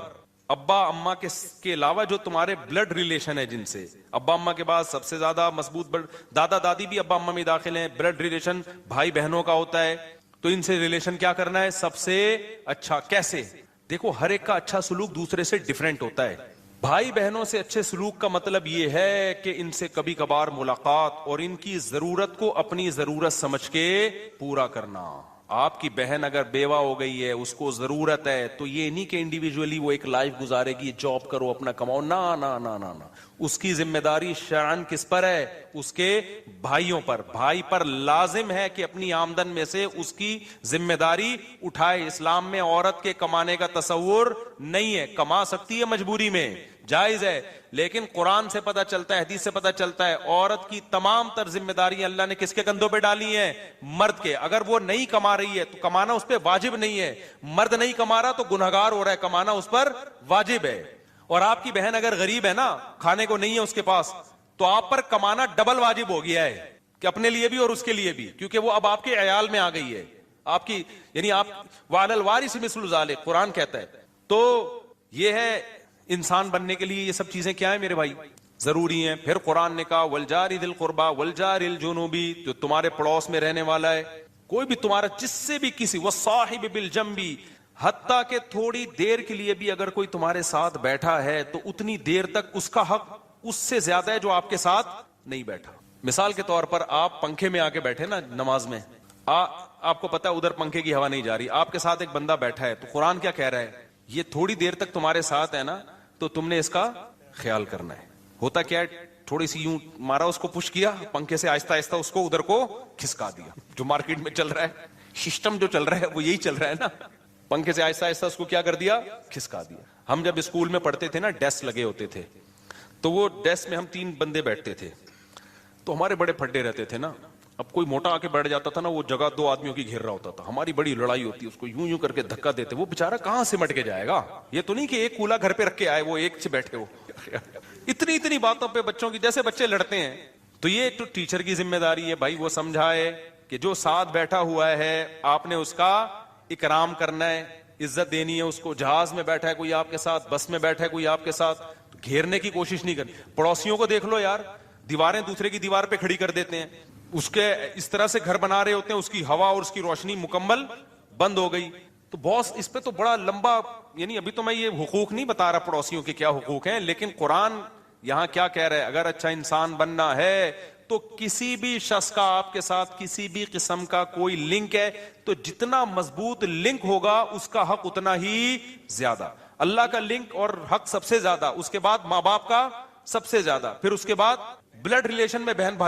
ابا اماں کے علاوہ جو تمہارے بلڈ ریلیشن ہے، جن سے ابا اماں کے بعد سب سے زیادہ مضبوط دادا دادی بھی ابا اماں میں داخل ہیں، بلڈ ریلیشن بھائی بہنوں کا ہوتا ہے، تو ان سے ریلیشن کیا کرنا ہے؟ سب سے اچھا۔ کیسے؟ دیکھو ہر ایک کا اچھا سلوک دوسرے سے ڈیفرنٹ ہوتا ہے۔ بھائی بہنوں سے اچھے سلوک کا مطلب یہ ہے کہ ان سے کبھی کبھار ملاقات اور ان کی ضرورت کو اپنی ضرورت سمجھ کے پورا کرنا۔ آپ کی بہن اگر بیوہ ہو گئی ہے، اس کو ضرورت ہے، تو یہ نہیں کہ انڈیویجولی وہ ایک لائف گزارے گی، جاب کرو اپنا کماؤ، نہ نہ نہ نہ نہ، اس کی ذمہ داری شرعاً کس پر ہے؟ اس کے بھائیوں پر۔ بھائی پر لازم ہے کہ اپنی آمدن میں سے اس کی ذمہ داری اٹھائے۔ اسلام میں عورت کے کمانے کا تصور نہیں ہے، کما سکتی ہے مجبوری میں، جائز ہے، لیکن قرآن سے پتہ چلتا ہے، حدیث سے پتہ چلتا ہے، عورت کی تمام تر ذمہ داریاں اللہ نے کس کے کندھوں پہ ڈالی ہیں؟ مرد کے۔ اگر وہ نہیں کما رہی ہے تو کمانا اس پہ واجب نہیں ہے، مرد نہیں کما رہا تو گنہگار ہو رہا ہے، کمانا اس پر واجب ہے۔ اور آپ کی بہن اگر غریب ہے نا، کھانے کو نہیں ہے اس کے پاس، تو آپ پر کمانا ڈبل واجب ہو گیا ہے، کہ اپنے لیے بھی اور اس کے لیے بھی، کیونکہ وہ اب آپ کے عیال میں آ گئی ہے، آپ کی، یعنی آپ وعلی الوارث مثل ذلک قرآن کہتا ہے۔ تو یہ ہے انسان بننے کے لیے یہ سب چیزیں کیا ہیں میرے بھائی؟ ضروری ہیں۔ پھر قرآن نے کہا والجار ذی القربى والجار الجنوبی، جو تمہارے پڑوس میں رہنے والا ہے، کوئی بھی تمہارا جس سے بھی کسی، والصاحب بالجنب، حتیٰ کہ تھوڑی دیر کے لیے بھی اگر کوئی تمہارے ساتھ بیٹھا ہے تو اتنی دیر تک اس کا حق اس سے زیادہ ہے جو آپ کے ساتھ نہیں بیٹھا۔ مثال کے طور پر آپ پنکھے میں آ کے بیٹھے نا نماز میں، آپ کو پتا ہے ادھر پنکھے کی ہوا نہیں جا رہی، آپ کے ساتھ ایک بندہ بیٹھا ہے، تو قرآن کیا کہہ رہا ہے؟ یہ تھوڑی دیر تک تمہارے ساتھ ہے نا، تو تم نے اس کا خیال کرنا ہے۔ ہوتا کیا ہے، تھوڑی سی یوں مارا، اس کو پش کیا پنکھے سے، آہستہ آہستہ اس کو ادھر کو کھسکا دیا۔ جو مارکیٹ میں چل رہا ہے، سسٹم جو چل رہا ہے وہ یہی چل رہا ہے نا، پنکھے سے آہستہ آہستہ اس کو کیا کر دیا؟ کھسکا دیا۔ ہم جب اسکول میں پڑھتے تھے نا، ڈیسک لگے ہوتے تھے، تو وہ ڈیسک میں ہم 3 بندے بیٹھتے تھے، تو ہمارے بڑے پھڈے رہتے تھے نا، اب کوئی موٹا آ کے بیٹھ جاتا تھا نا، وہ جگہ 2 آدمیوں کی گھیر رہا ہوتا تھا، ہماری بڑی لڑائی ہوتی، اس کو یوں یوں کر کے دھکا دیتے، وہ بےچارا کہاں سمٹ کے جائے گا؟ یہ تو نہیں کہ ایک کولا گھر پہ رکھ کے آئے وہ ایک سے بیٹھے ہو۔ اتنی باتوں پہ بچوں کی، جیسے بچے لڑتے ہیں، تو یہ ایک تو ٹیچر کی ذمہ داری ہے بھائی، وہ سمجھائے کہ جو ساتھ بیٹھا ہوا ہے آپ نے اس کا اکرام کرنا ہے، عزت دینی ہے اس کو۔ جہاز میں بیٹھا ہے کوئی آپ کے ساتھ، بس میں بیٹھا ہے کوئی آپ کے ساتھ، تو گھیرنے کی کوشش نہیں کرنی۔ پڑوسیوں کو دیکھ لو یار، دیواریں دوسرے کی دیوار پہ کھڑی کر دیتے ہیں، اس کے اس طرح سے گھر بنا رہے ہوتے ہیں، اس کی ہوا اور اس کی روشنی مکمل بند ہو گئی، تو باس اس پہ تو بڑا لمبا، یعنی ابھی تو میں یہ حقوق نہیں بتا رہا پڑوسیوں کے کیا حقوق ہیں، لیکن قرآن یہاں کیا کہہ رہے ہیں؟ اگر اچھا انسان بننا ہے تو کسی بھی شخص کا آپ کے ساتھ کسی بھی قسم کا کوئی لنک ہے تو جتنا مضبوط لنک ہوگا اس کا حق اتنا ہی زیادہ. اللہ کا لنک اور حق سب سے زیادہ, اس کے بعد ماں باپ کا سب سے زیادہ, پھر اس کے بعد بلڈ ریلیشن میں بہن بھائی